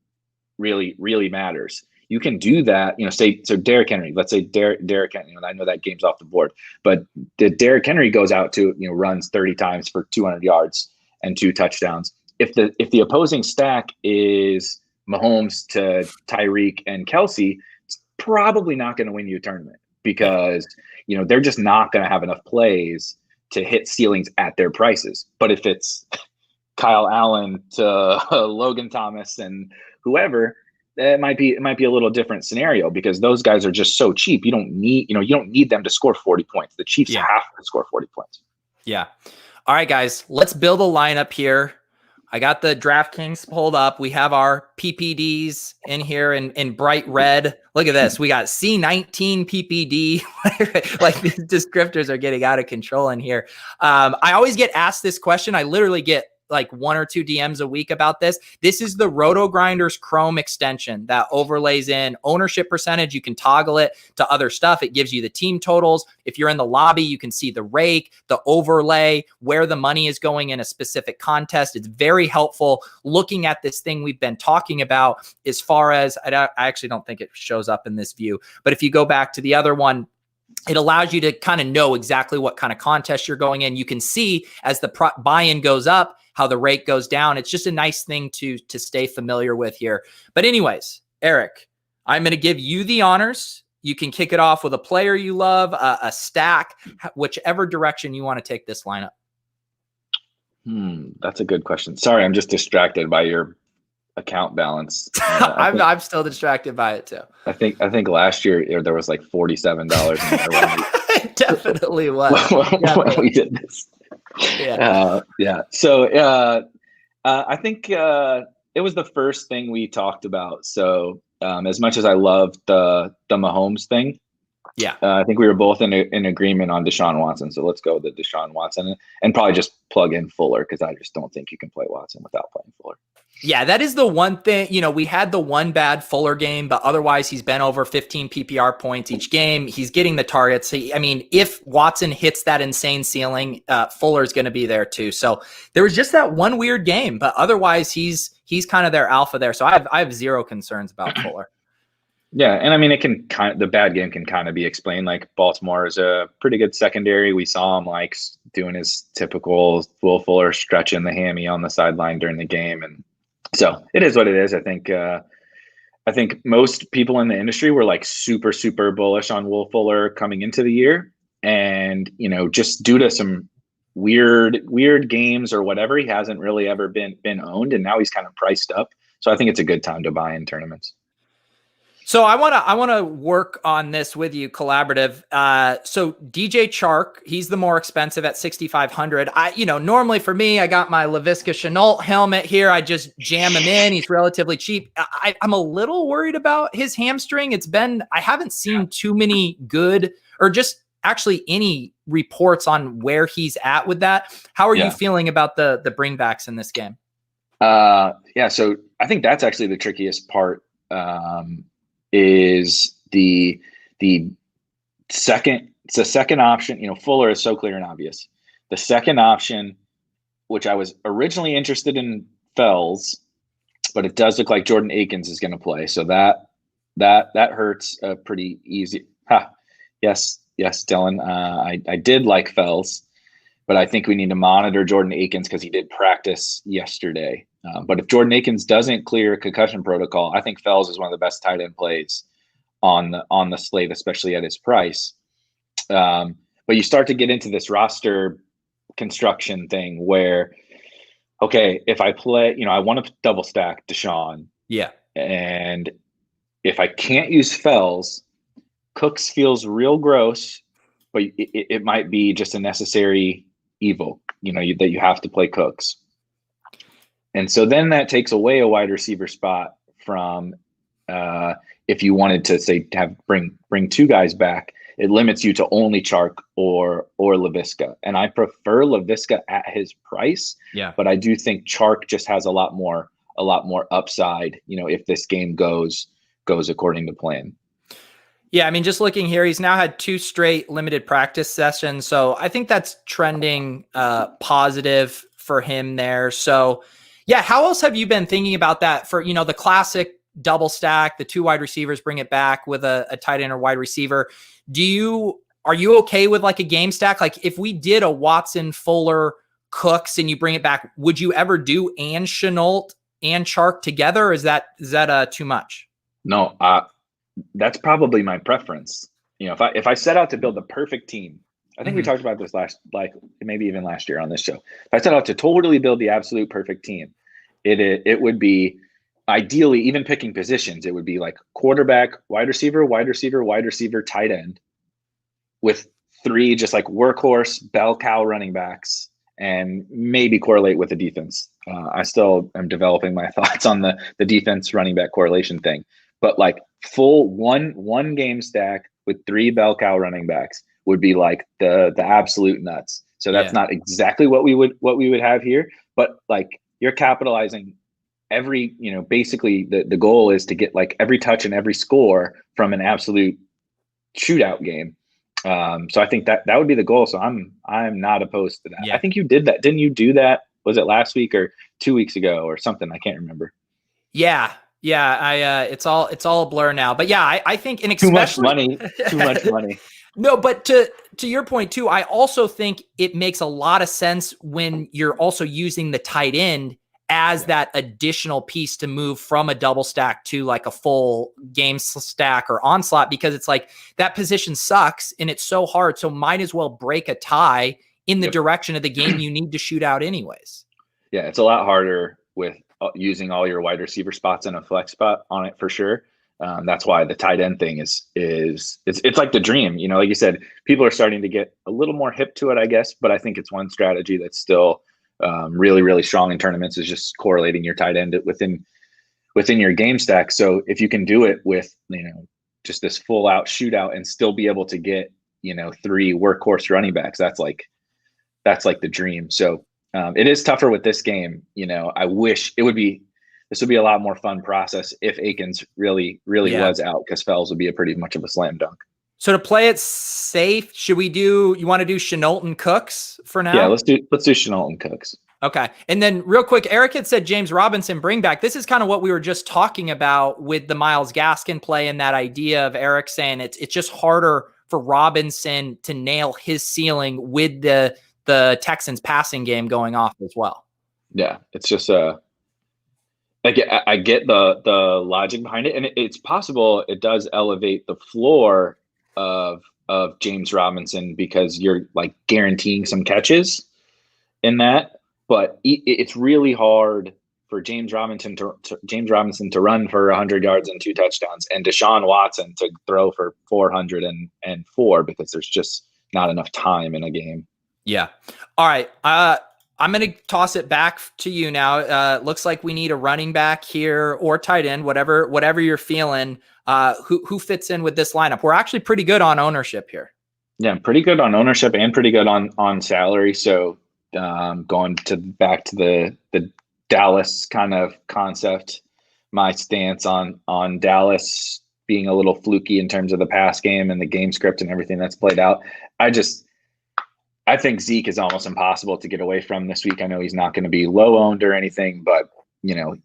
really matters. You can do that, so Derrick Henry, let's say Derrick Henry, I know that game's off the board, but Derrick Henry goes out to, runs 30 times for 200 yards and 2 touchdowns. If the opposing stack is Mahomes to Tyreek and Kelsey, it's probably not going to win you a tournament, because, they're just not going to have enough plays to hit ceilings at their prices. But if it's Kyle Allen to Logan Thomas and whoever, it might be a little different scenario, because those guys are just so cheap. You don't need them to score 40 points. The Chiefs have to score 40 points. Yeah. All right, guys, let's build a lineup here. I got the Draftkings pulled up. We have our PPDs in here in bright red. Look at this. We got C19 PPD. Like, these descriptors are getting out of control in here. I always get asked this question. I literally get like 1 or 2 DMs a week about this. This is the Roto Grinders Chrome extension that overlays in ownership percentage. You can toggle it to other stuff. It gives you the team totals. If you're in the lobby, you can see the rake, the overlay, where the money is going in a specific contest. It's very helpful looking at this thing we've been talking about, as far as, I actually don't think it shows up in this view, but if you go back to the other one, it allows you to kind of know exactly what kind of contest you're going in. You can see as the buy-in goes up, how the rate goes down. It's just a nice thing to stay familiar with here. But anyways, Erik, I'm going to give you the honors. You can kick it off with a player you love, a stack, whichever direction you want to take this lineup. That's a good question. Sorry, I'm just distracted by your account balance. I'm still distracted by it too. I think last year there was like $47 in there. It definitely was. when we did this. Yeah. So I think it was the first thing we talked about. So as much as I loved the Mahomes thing, I think we were both in agreement on Desean Watson. So let's go with the Desean Watson and probably just plug in Fuller, because I just don't think you can play Watson without playing Fuller. Yeah, that is the one thing. We had the one bad Fuller game, but otherwise he's been over 15 PPR points each game. He's getting the targets. If Watson hits that insane ceiling, Fuller's going to be there too. So there was just that one weird game, but otherwise he's kind of their alpha there. So I have zero concerns about Fuller. Yeah, and the bad game can kind of be explained. Like, Baltimore is a pretty good secondary. We saw him doing his typical Will Fuller stretching the hammy on the sideline during the game, and so it is what it is. I think most people in the industry were super, super bullish on Will Fuller coming into the year. And, just due to some weird games or whatever, he hasn't really ever been owned. And now he's kind of priced up. So I think it's a good time to buy in tournaments. So I want to work on this with you, collaborative. So DJ Chark, he's the more expensive at 6,500. Normally for me, I got my LaVisca Chenault helmet here. I just jam him in. He's relatively cheap. I'm a little worried about his hamstring. I haven't seen too many good, or just actually any reports on where he's at with that. How are you feeling about the bringbacks in this game? So I think that's actually the trickiest part. Is the second option. Fuller is so clear and obvious. The second option, which I was originally interested in, Fells, but it does look like Jordan Akins is going to play, so that hurts pretty easy. Yes, Dylan, I did like Fells, but I think we need to monitor Jordan Akins because he did practice yesterday. But if Jordan Akins doesn't clear concussion protocol, I think Fells is one of the best tight end plays on the slate, especially at his price. But you start to get into this roster construction thing where okay, if I play, I want to double stack Desean, Yeah. and if I can't use Fells, Cooks feels real gross, but it might be just a necessary evil, that you have to play Cooks. And so then that takes away a wide receiver spot from if you wanted to say bring two guys back, it limits you to only Chark or LaVisca. And I prefer LaVisca at his price. Yeah. But I do think Chark just has a lot more upside, if this game goes according to plan. Yeah, I mean, just looking here, he's now had 2 straight limited practice sessions. So I think that's trending positive for him there. So yeah, how else have you been thinking about that for, the classic double stack, the 2 wide receivers, bring it back with a tight end or wide receiver? Are you okay with like a game stack? Like if we did a Watson, Fuller, Cooks and you bring it back, would you ever do and Shenault and Chark together? Or is that too much? No, that's probably my preference. If I set out to build the perfect team, I think we talked about this maybe even last year on this show. If I set out to totally build the absolute perfect team, it would be ideally, even picking positions, it would be like quarterback, wide receiver, tight end, with 3 just like workhorse bell cow running backs, and maybe correlate with the defense. I still am developing my thoughts on the defense running back correlation thing, but like full one game stack with 3 bell cow running backs would be like the absolute nuts. So that's not exactly what we would have here, but like you're capitalizing every, basically the goal is to get like every touch and every score from an absolute shootout game. So I think that would be the goal. So I'm not opposed to that. Yeah. I think you did that. Didn't you do that? Was it last week or 2 weeks ago or something? I can't remember. Yeah. Yeah. It's all a blur now, but yeah, I think, and especially too much money. No, but to your point too, I also think it makes a lot of sense when you're also using the tight end as that additional piece to move from a double stack to like a full game stack or onslaught, because it's like that position sucks and it's so hard. So might as well break a tie in the direction of the game you need to shoot out anyways. Yeah, it's a lot harder with using all your wide receiver spots in a flex spot on it for sure. That's why the tight end thing is it's like the dream. Like you said, people are starting to get a little more hip to it, I guess. But I think it's one strategy that's still really, really strong in tournaments, is just correlating your tight end within your game stack. So if you can do it with just this full out shootout and still be able to get 3 workhorse running backs, that's like the dream. So it is tougher with this game. I wish this would be a lot more fun process if Akins really was out, because Fells would be a pretty much of a slam dunk. So to play it safe, you want to do Shenault and Cooks for now? Yeah, let's do Shenault and Cooks. Okay. And then real quick, Eric had said James Robinson bring back. This is kind of what we were just talking about with the Myles Gaskin play, and that idea of Eric saying it's just harder for Robinson to nail his ceiling with the Texans passing game going off as well. Yeah, it's just I get the logic behind it, and it's possible it does elevate the floor of James Robinson, because you're like guaranteeing some catches in that. But it's really hard for James Robinson to run for 100 yards and 2 touchdowns, and Desean Watson to throw for 404, because there's just not enough time in a game. Yeah. All right. I'm going to toss it back to you now. Looks like we need a running back here or tight end, whatever you're feeling. Who fits in with this lineup? We're actually pretty good on ownership here. Yeah, pretty good on ownership and pretty good on salary. So going back to the Dallas kind of concept, my stance on Dallas being a little fluky in terms of the pass game and the game script and everything that's played out. I think Zeke is almost impossible to get away from this week. I know he's not going to be low owned or anything, but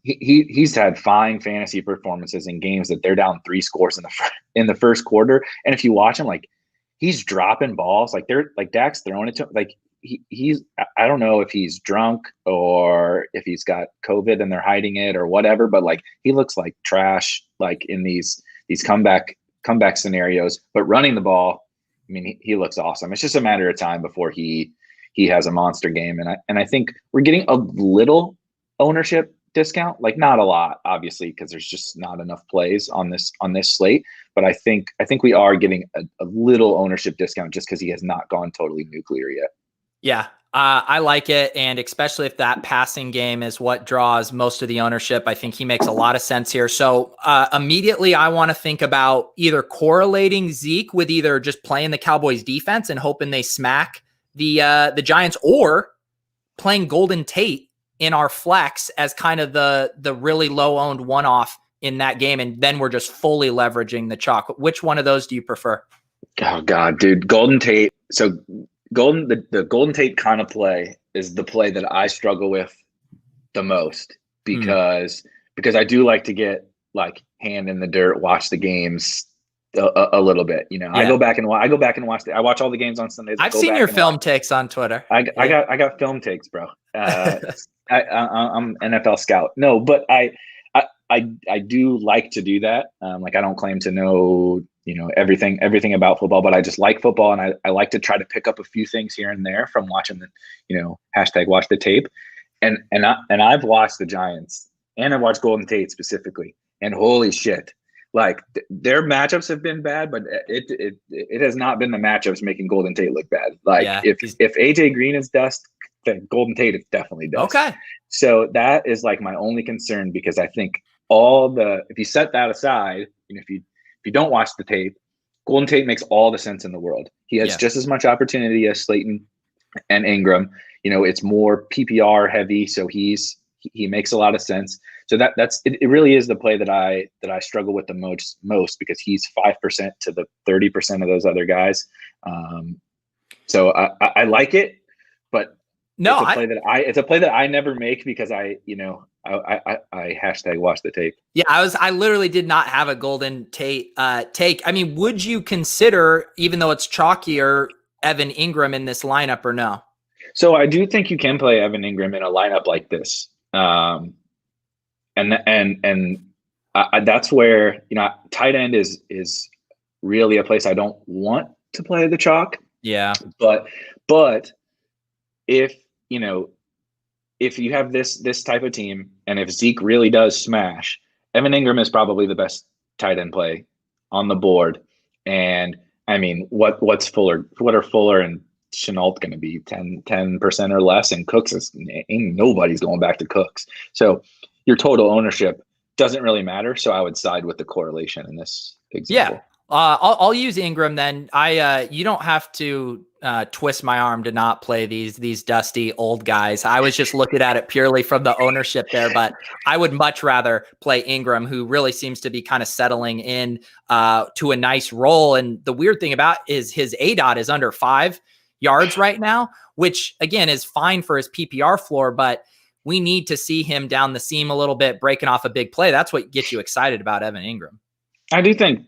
he's had fine fantasy performances in games that they're down 3 scores in the first quarter. And if you watch him, like he's dropping balls, like Dak's throwing it to him. Like he's, I don't know if he's drunk or if he's got COVID and they're hiding it or whatever, but like he looks like trash, like in these comeback scenarios, but running the ball, I mean, he looks awesome. It's just a matter of time before he he has a monster game. And I think we're getting a little ownership discount, like not a lot, obviously, because there's just not enough plays on this slate. But I think we are getting a little ownership discount just because he has not gone totally nuclear yet. Yeah, I like it. And especially if that passing game is what draws most of the ownership, I think he makes a lot of sense here. So immediately I want to think about either correlating Zeke with either just playing the Cowboys defense and hoping they smack the Giants, or playing Golden Tate in our flex as kind of the really low owned one-off in that game. And then we're just fully leveraging the chalk. Which one of those do you prefer? Oh God, dude, Golden Tate. So the Golden Tate kind of play is the play that I struggle with the most because I do like to get like hand in the dirt, watch the games a little bit. You know, yeah. I go back and watch. I watch all the games on Sundays. I've seen your film takes on Twitter. I got film takes, bro. I'm NFL scout. No, but I do like to do that. Like I don't claim to know, everything about football, but I just like football, and I like to try to pick up a few things here and there from watching the, hashtag watch the tape. And I've watched the Giants, and I've watched Golden Tate specifically, and holy shit, like their matchups have been bad, but it has not been the matchups making Golden Tate look bad. Like if AJ Green is dust, then Golden Tate is definitely dust. Okay. So that is like my only concern, because I think if you set that aside, if you don't watch the tape, Golden Tate makes all the sense in the world. He has just as much opportunity as Slayton and Ingram. It's more PPR heavy, so he makes a lot of sense. So it really is the play that I struggle with the most because he's 5% to the 30% of those other guys. So I like it, but no, it's a play that I never make because I hashtag watch the tape. Yeah, I literally did not have a Golden Tate take. I mean, would you consider, even though it's chalkier, Evan Ingram in this lineup or no? So I do think you can play Evan Ingram in a lineup like this. And that's where, tight end is really a place I don't want to play the chalk. Yeah. But if you have this type of team, and if Zeke really does smash, Evan Ingram is probably the best tight end play on the board. And I mean, what are Fuller and Chenault going to be? 10% or less, and Cooks ain't nobody's going back to Cooks. So your total ownership doesn't really matter. So I would side with the correlation in this example. Yeah. I'll use Ingram then. You don't have to twist my arm to not play these dusty old guys. I was just looking at it purely from the ownership there, but I would much rather play Ingram, who really seems to be kind of settling in to a nice role. And the weird thing about is his ADOT is under 5 yards right now, which again is fine for his PPR floor, but we need to see him down the seam a little bit, breaking off a big play. That's what gets you excited about Evan Ingram. I do think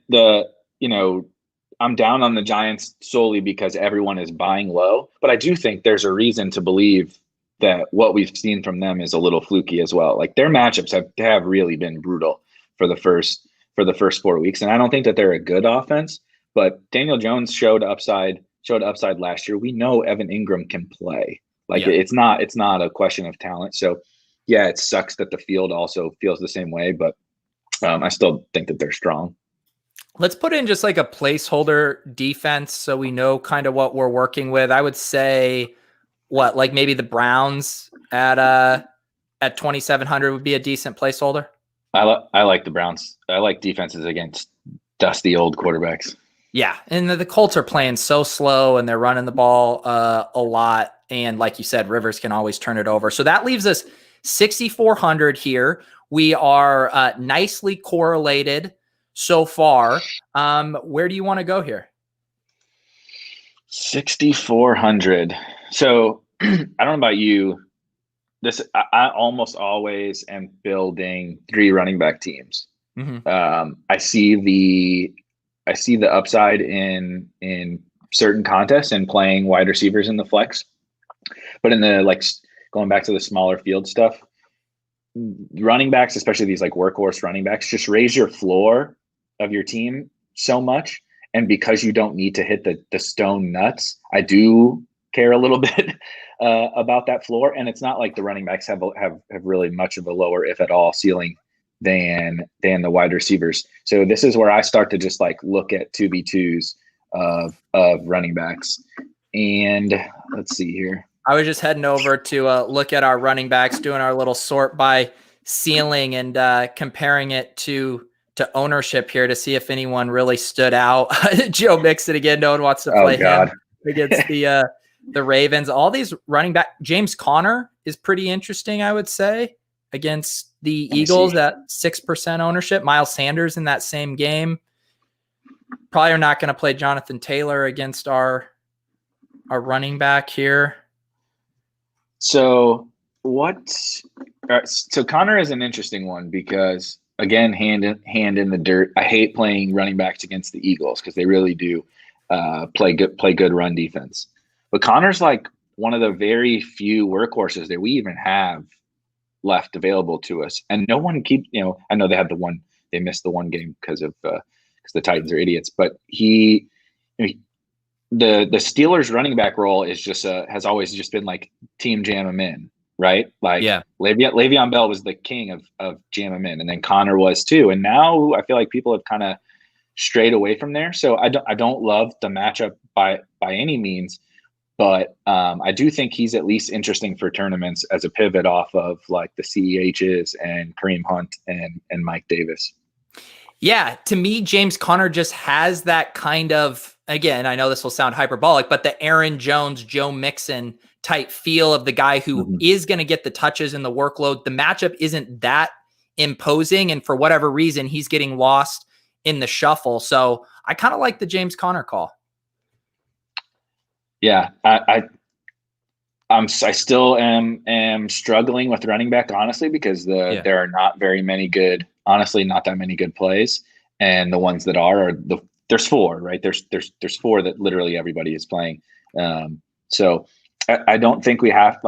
I'm down on the Giants solely because everyone is buying low, but I do think there's a reason to believe that what we've seen from them is a little fluky as well. Like their matchups have really been brutal for the first 4 weeks. And I don't think that they're a good offense, but Daniel Jones showed upside last year. We know Evan Ingram can play. Like it's not a question of talent. So yeah, it sucks that the field also feels the same way, but I still think that they're strong. Let's put in just like a placeholder defense so we know kind of what we're working with. I would say like maybe the Browns at 2,700 would be a decent placeholder. I like the Browns. I like defenses against dusty old quarterbacks. Yeah, and the Colts are playing so slow, and they're running the ball a lot. And like you said, Rivers can always turn it over. So that leaves us 6,400 here. We are nicely correlated so far. Where do you want to go here? 6,400. So I don't know about you. I almost always am building 3 running back teams. Mm-hmm. I see the upside in certain contests and playing wide receivers in the flex, but in the going back to the smaller field stuff, running backs, especially these like workhorse running backs, just raise your floor of your team so much. And because you don't need to hit the stone nuts, I do care a little bit about that floor. And it's not like the running backs have really much of a lower, if at all, ceiling than the wide receivers. So this is where I start to just like look at 2v2s of running backs. And let's see here. I was just heading over to look at our running backs, doing our little sort by ceiling and comparing it to ownership here to see if anyone really stood out. Joe Mixon again. No one wants to play him against the Ravens. All these running back. James Conner is pretty interesting, I would say, against the Eagles at 6% ownership. Miles Sanders in that same game. Probably are not going to play Jonathan Taylor against our running back here. So so Connor is an interesting one because, again, hand in the dirt. I hate playing running backs against the Eagles because they really do play good run defense. But Connor's like one of the very few workhorses that we even have left available to us, and no one I know they missed the one game because the Titans are idiots, but the Steelers running back role is just has always just been like team jam him in, right? Like Le'Veon Bell was the king of jam him in, and then Connor was too. And now I feel like people have kind of strayed away from there. So I don't love the matchup by any means, but I do think he's at least interesting for tournaments as a pivot off of like the CEHs and Kareem Hunt and Mike Davis. Yeah, to me, James Conner just has that kind of, again, I know this will sound hyperbolic, but the Aaron Jones, Joe Mixon type feel of the guy who is going to get the touches and the workload. The matchup isn't that imposing, and for whatever reason, he's getting lost in the shuffle. So I kind of like the James Conner call. Yeah, I still am struggling with running back, honestly, because there are not very many good. Honestly, not that many good plays, and the ones that are there's four, right? There's four that literally everybody is playing. So I don't think we have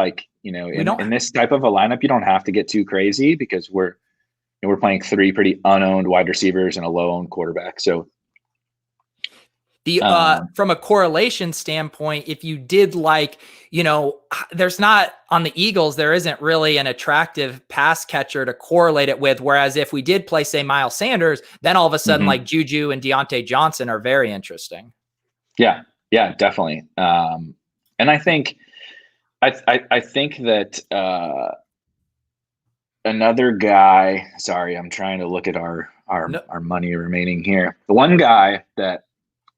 in this type of a lineup, you don't have to get too crazy because we're playing three pretty unowned wide receivers and a low owned quarterback. So from a correlation standpoint, if you did there's not on the Eagles, there isn't really an attractive pass catcher to correlate it with. Whereas if we did play, say, Miles Sanders, then all of a sudden like Juju and Deontay Johnson are very interesting. Yeah, definitely. And I think that another guy, sorry, I'm trying to look at our money remaining here. The one guy that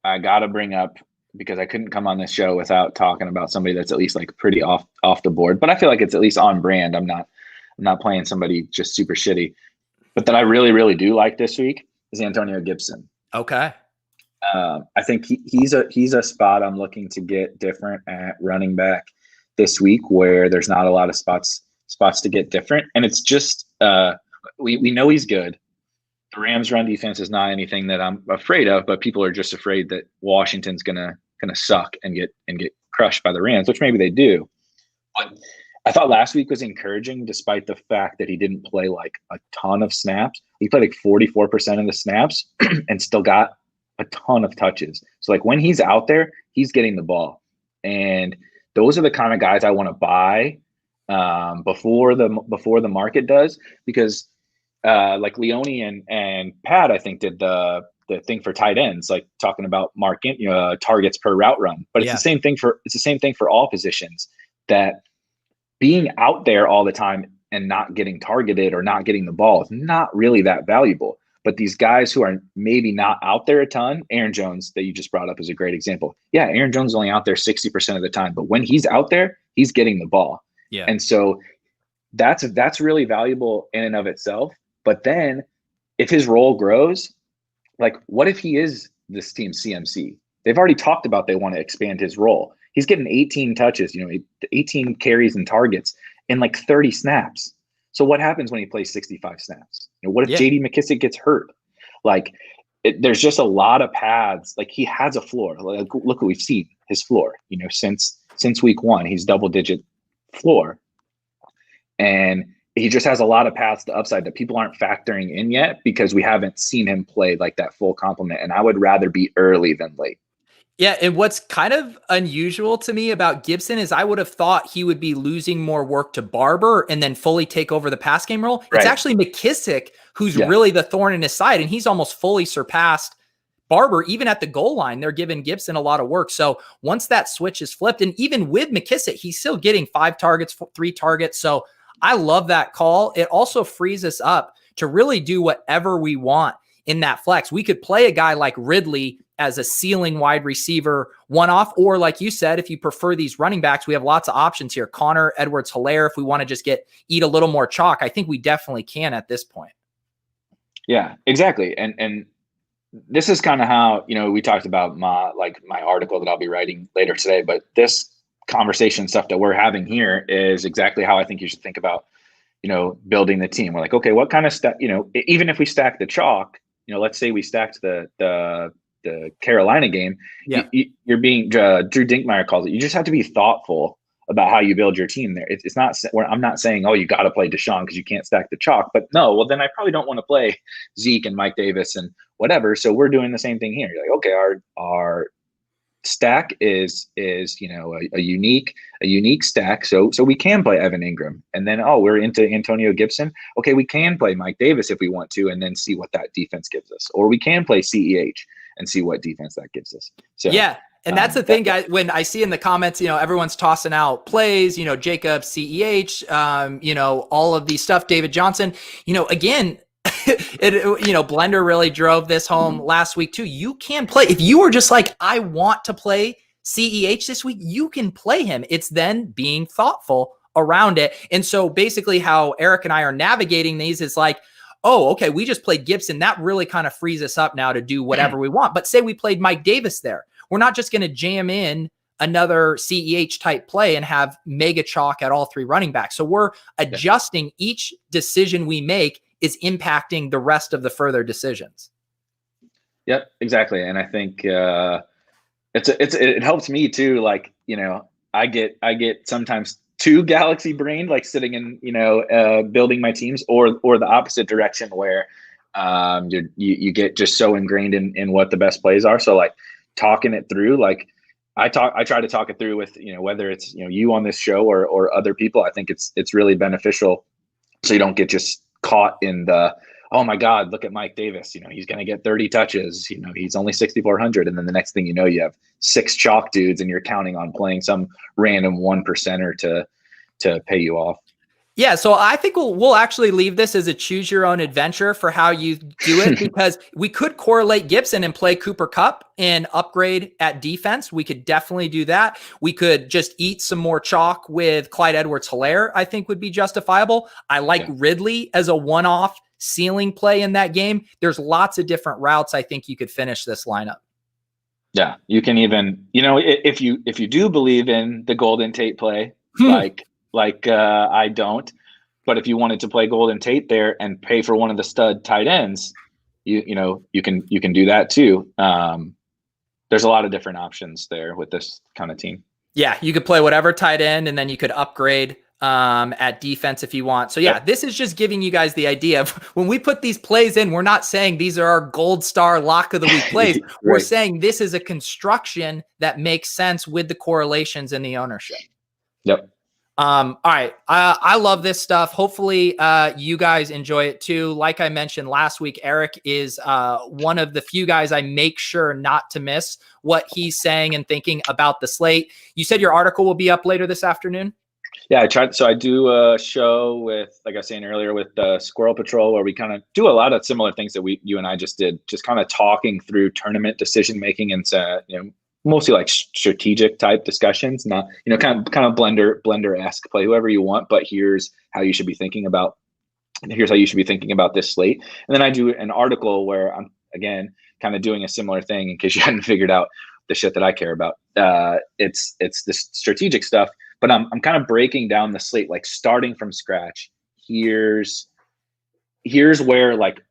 I got to bring up because I couldn't come on this show without talking about somebody that's at least like pretty off the board, but I feel like it's at least on brand. I'm not playing somebody just super shitty, but that I really, really do like this week is Antonio Gibson. Okay. I think he's a spot I'm looking to get different at running back this week where there's not a lot of spots to get different. And it's just, we know he's good. The Rams run defense is not anything that I'm afraid of, but people are just afraid that Washington's gonna suck and get crushed by the Rams, which maybe they do. But I thought last week was encouraging, despite the fact that he didn't play like a ton of snaps. He played like 44% of the snaps and still got a ton of touches. So like when he's out there, he's getting the ball, and those are the kind of guys I want to buy before the market does, because. Like Leone and Pat, I think, did the thing for tight ends, like talking about targets per route run. But it's the same thing for all positions. That being out there all the time and not getting targeted or not getting the ball is not really that valuable. But these guys who are maybe not out there a ton, Aaron Jones, that you just brought up, is a great example. Yeah, Aaron Jones is only out there 60% of the time, but when he's out there, he's getting the ball. Yeah, and so that's really valuable in and of itself. But then if his role grows, like what if he is this team's CMC? They've already talked about they want to expand his role. He's getting 18 touches, 18 carries and targets in like 30 snaps. So what happens when he plays 65 snaps? What if JD McKissic gets hurt? Like there's just a lot of paths. Like he has a floor. Like, look what we've seen, his floor, since week one, he's double digit floor. And he just has a lot of paths to upside that people aren't factoring in yet because we haven't seen him play like that full complement. And I would rather be early than late. Yeah, and what's kind of unusual to me about Gibson is I would have thought he would be losing more work to Barber and then fully take over the pass game role. It's Right. actually McKissick who's Yeah. really the thorn in his side, and he's almost fully surpassed Barber. Even at the goal line, they're giving Gibson a lot of work. So once that switch is flipped, and even with McKissick, he's still getting 5 targets, 3 targets. So I love that call. It also frees us up to really do whatever we want in that flex. We could play a guy like Ridley as a ceiling wide receiver one-off, or like you said, if you prefer these running backs, we have lots of options here. Connor, Edwards, Hilaire, if we want to just eat a little more chalk, I think we definitely can at this point. Yeah, exactly. And this is kind of how, we talked about my article that I'll be writing later today, but this conversation stuff that we're having here is exactly how I think you should think about, building the team. We're like, okay, what kind of stuff, even if we stack the chalk, let's say we stacked the Carolina game, yeah, you're being Drew Dinkmeyer calls it. You just have to be thoughtful about how you build your team there. It's not where I'm not saying, oh, you got to play Desean because you can't stack the chalk, but no, well then I probably don't want to play Zeke and Mike Davis and whatever. So we're doing the same thing here. You're like, okay, our stack is a unique stack. So we can play Evan Ingram, and then we're into Antonio Gibson. Okay, we can play Mike Davis if we want to, and then see what that defense gives us, or we can play CEH and see what defense that gives us. So yeah. And that's the thing, guys, when I see in the comments, everyone's tossing out plays, Jacob, CEH, all of these stuff, David Johnson, again, Blender really drove this home last week too. You can play. If you were just like, I want to play CEH this week, you can play him. It's then being thoughtful around it. And so basically how Eric and I are navigating these is like, oh, okay, we just played Gibson. That really kind of frees us up now to do whatever we want. But say we played Mike Davis there. We're not just going to jam in another CEH type play and have mega chalk at all 3 running backs. So we're adjusting each decision we make is impacting the rest of the further decisions. Yep, exactly. And I think it helps me too. Like, I get sometimes too galaxy brained, like sitting in, building my teams, or the opposite direction where you get just so ingrained in what the best plays are. So like talking it through, like I try to talk it through with, whether it's, you on this show or other people. I think it's really beneficial so you don't get just caught in the, oh my God, look at Mike Davis. He's going to get 30 touches. He's only 6,400. And then the next thing you have 6 chalk dudes and you're counting on playing some random 1%er to pay you off. Yeah, so I think we'll actually leave this as a choose your own adventure for how you do it, because we could correlate Gibson and play Cooper Kupp and upgrade at defense. We could definitely do that. We could just eat some more chalk with Clyde Edwards-Helaire, I think would be justifiable. I like Ridley as a one-off ceiling play in that game. There's lots of different routes I think you could finish this lineup. Yeah, you can even, if you do believe in the Golden Tate play, like I don't, but if you wanted to play Golden Tate there and pay for one of the stud tight ends, you can do that too. There's a lot of different options there with this kind of team. Yeah, you could play whatever tight end, and then you could upgrade at defense if you want. So this is just giving you guys the idea of when we put these plays in, we're not saying these are our gold star lock of the week plays. Right. We're saying this is a construction that makes sense with the correlations and the ownership. Yep. All right. I love this stuff. Hopefully you guys enjoy it too. Like I mentioned last week, Eric is one of the few guys I make sure not to miss what he's saying and thinking about the slate. You said your article will be up later this afternoon? Yeah, I tried. So I do a show with, like I was saying earlier, with Squirrel Patrol, where we kind of do a lot of similar things that you and I just did, just kind of talking through tournament decision making and mostly like strategic type discussions, not, kind of blender-esque, play whoever you want, but here's how you should be thinking about this slate. And then I do an article where I'm, again, kind of doing a similar thing in case you hadn't figured out the shit that I care about. It's this strategic stuff, but I'm kind of breaking down the slate, like starting from scratch. Here's where, like,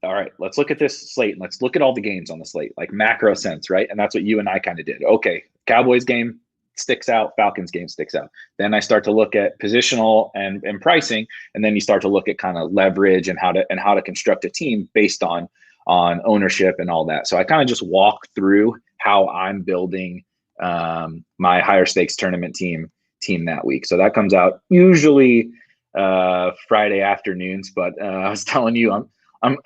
all right, let's look at this slate and let's look at all the games on the slate, like macro sense, right? And that's what you and I kind of did. Okay, Cowboys game sticks out, Falcons game sticks out. Then I start to look at positional and pricing, and then you start to look at kind of leverage and how to construct a team based on ownership and all that. So I kind of just walk through how I'm building my higher stakes tournament team that week. So that comes out usually Friday afternoons. But I was telling you, I'm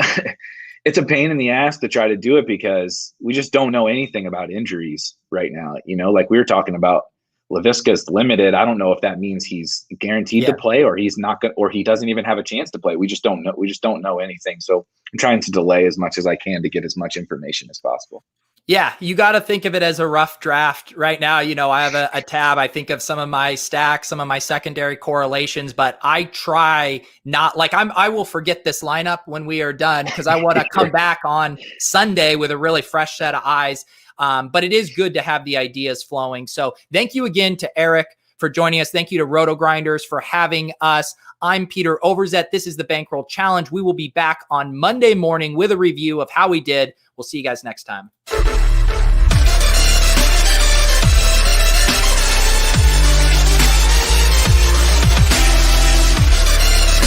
it's a pain in the ass to try to do it because we just don't know anything about injuries right now. Like we were talking about, Laviska's limited. I don't know if that means he's guaranteed to play or he's not going, or he doesn't even have a chance to play. We just don't know. We just don't know anything. So I'm trying to delay as much as I can to get as much information as possible. Yeah, you got to think of it as a rough draft right now. I have a tab. I think of some of my stacks, some of my secondary correlations, but I try not like I will forget this lineup when we are done because I want to come back on Sunday with a really fresh set of eyes. But it is good to have the ideas flowing. So thank you again to Erik for joining us. Thank you to Roto Grinders for having us. I'm Peter Overzet. This is the Bankroll Challenge. We will be back on Monday morning with a review of how we did. We'll see you guys next time.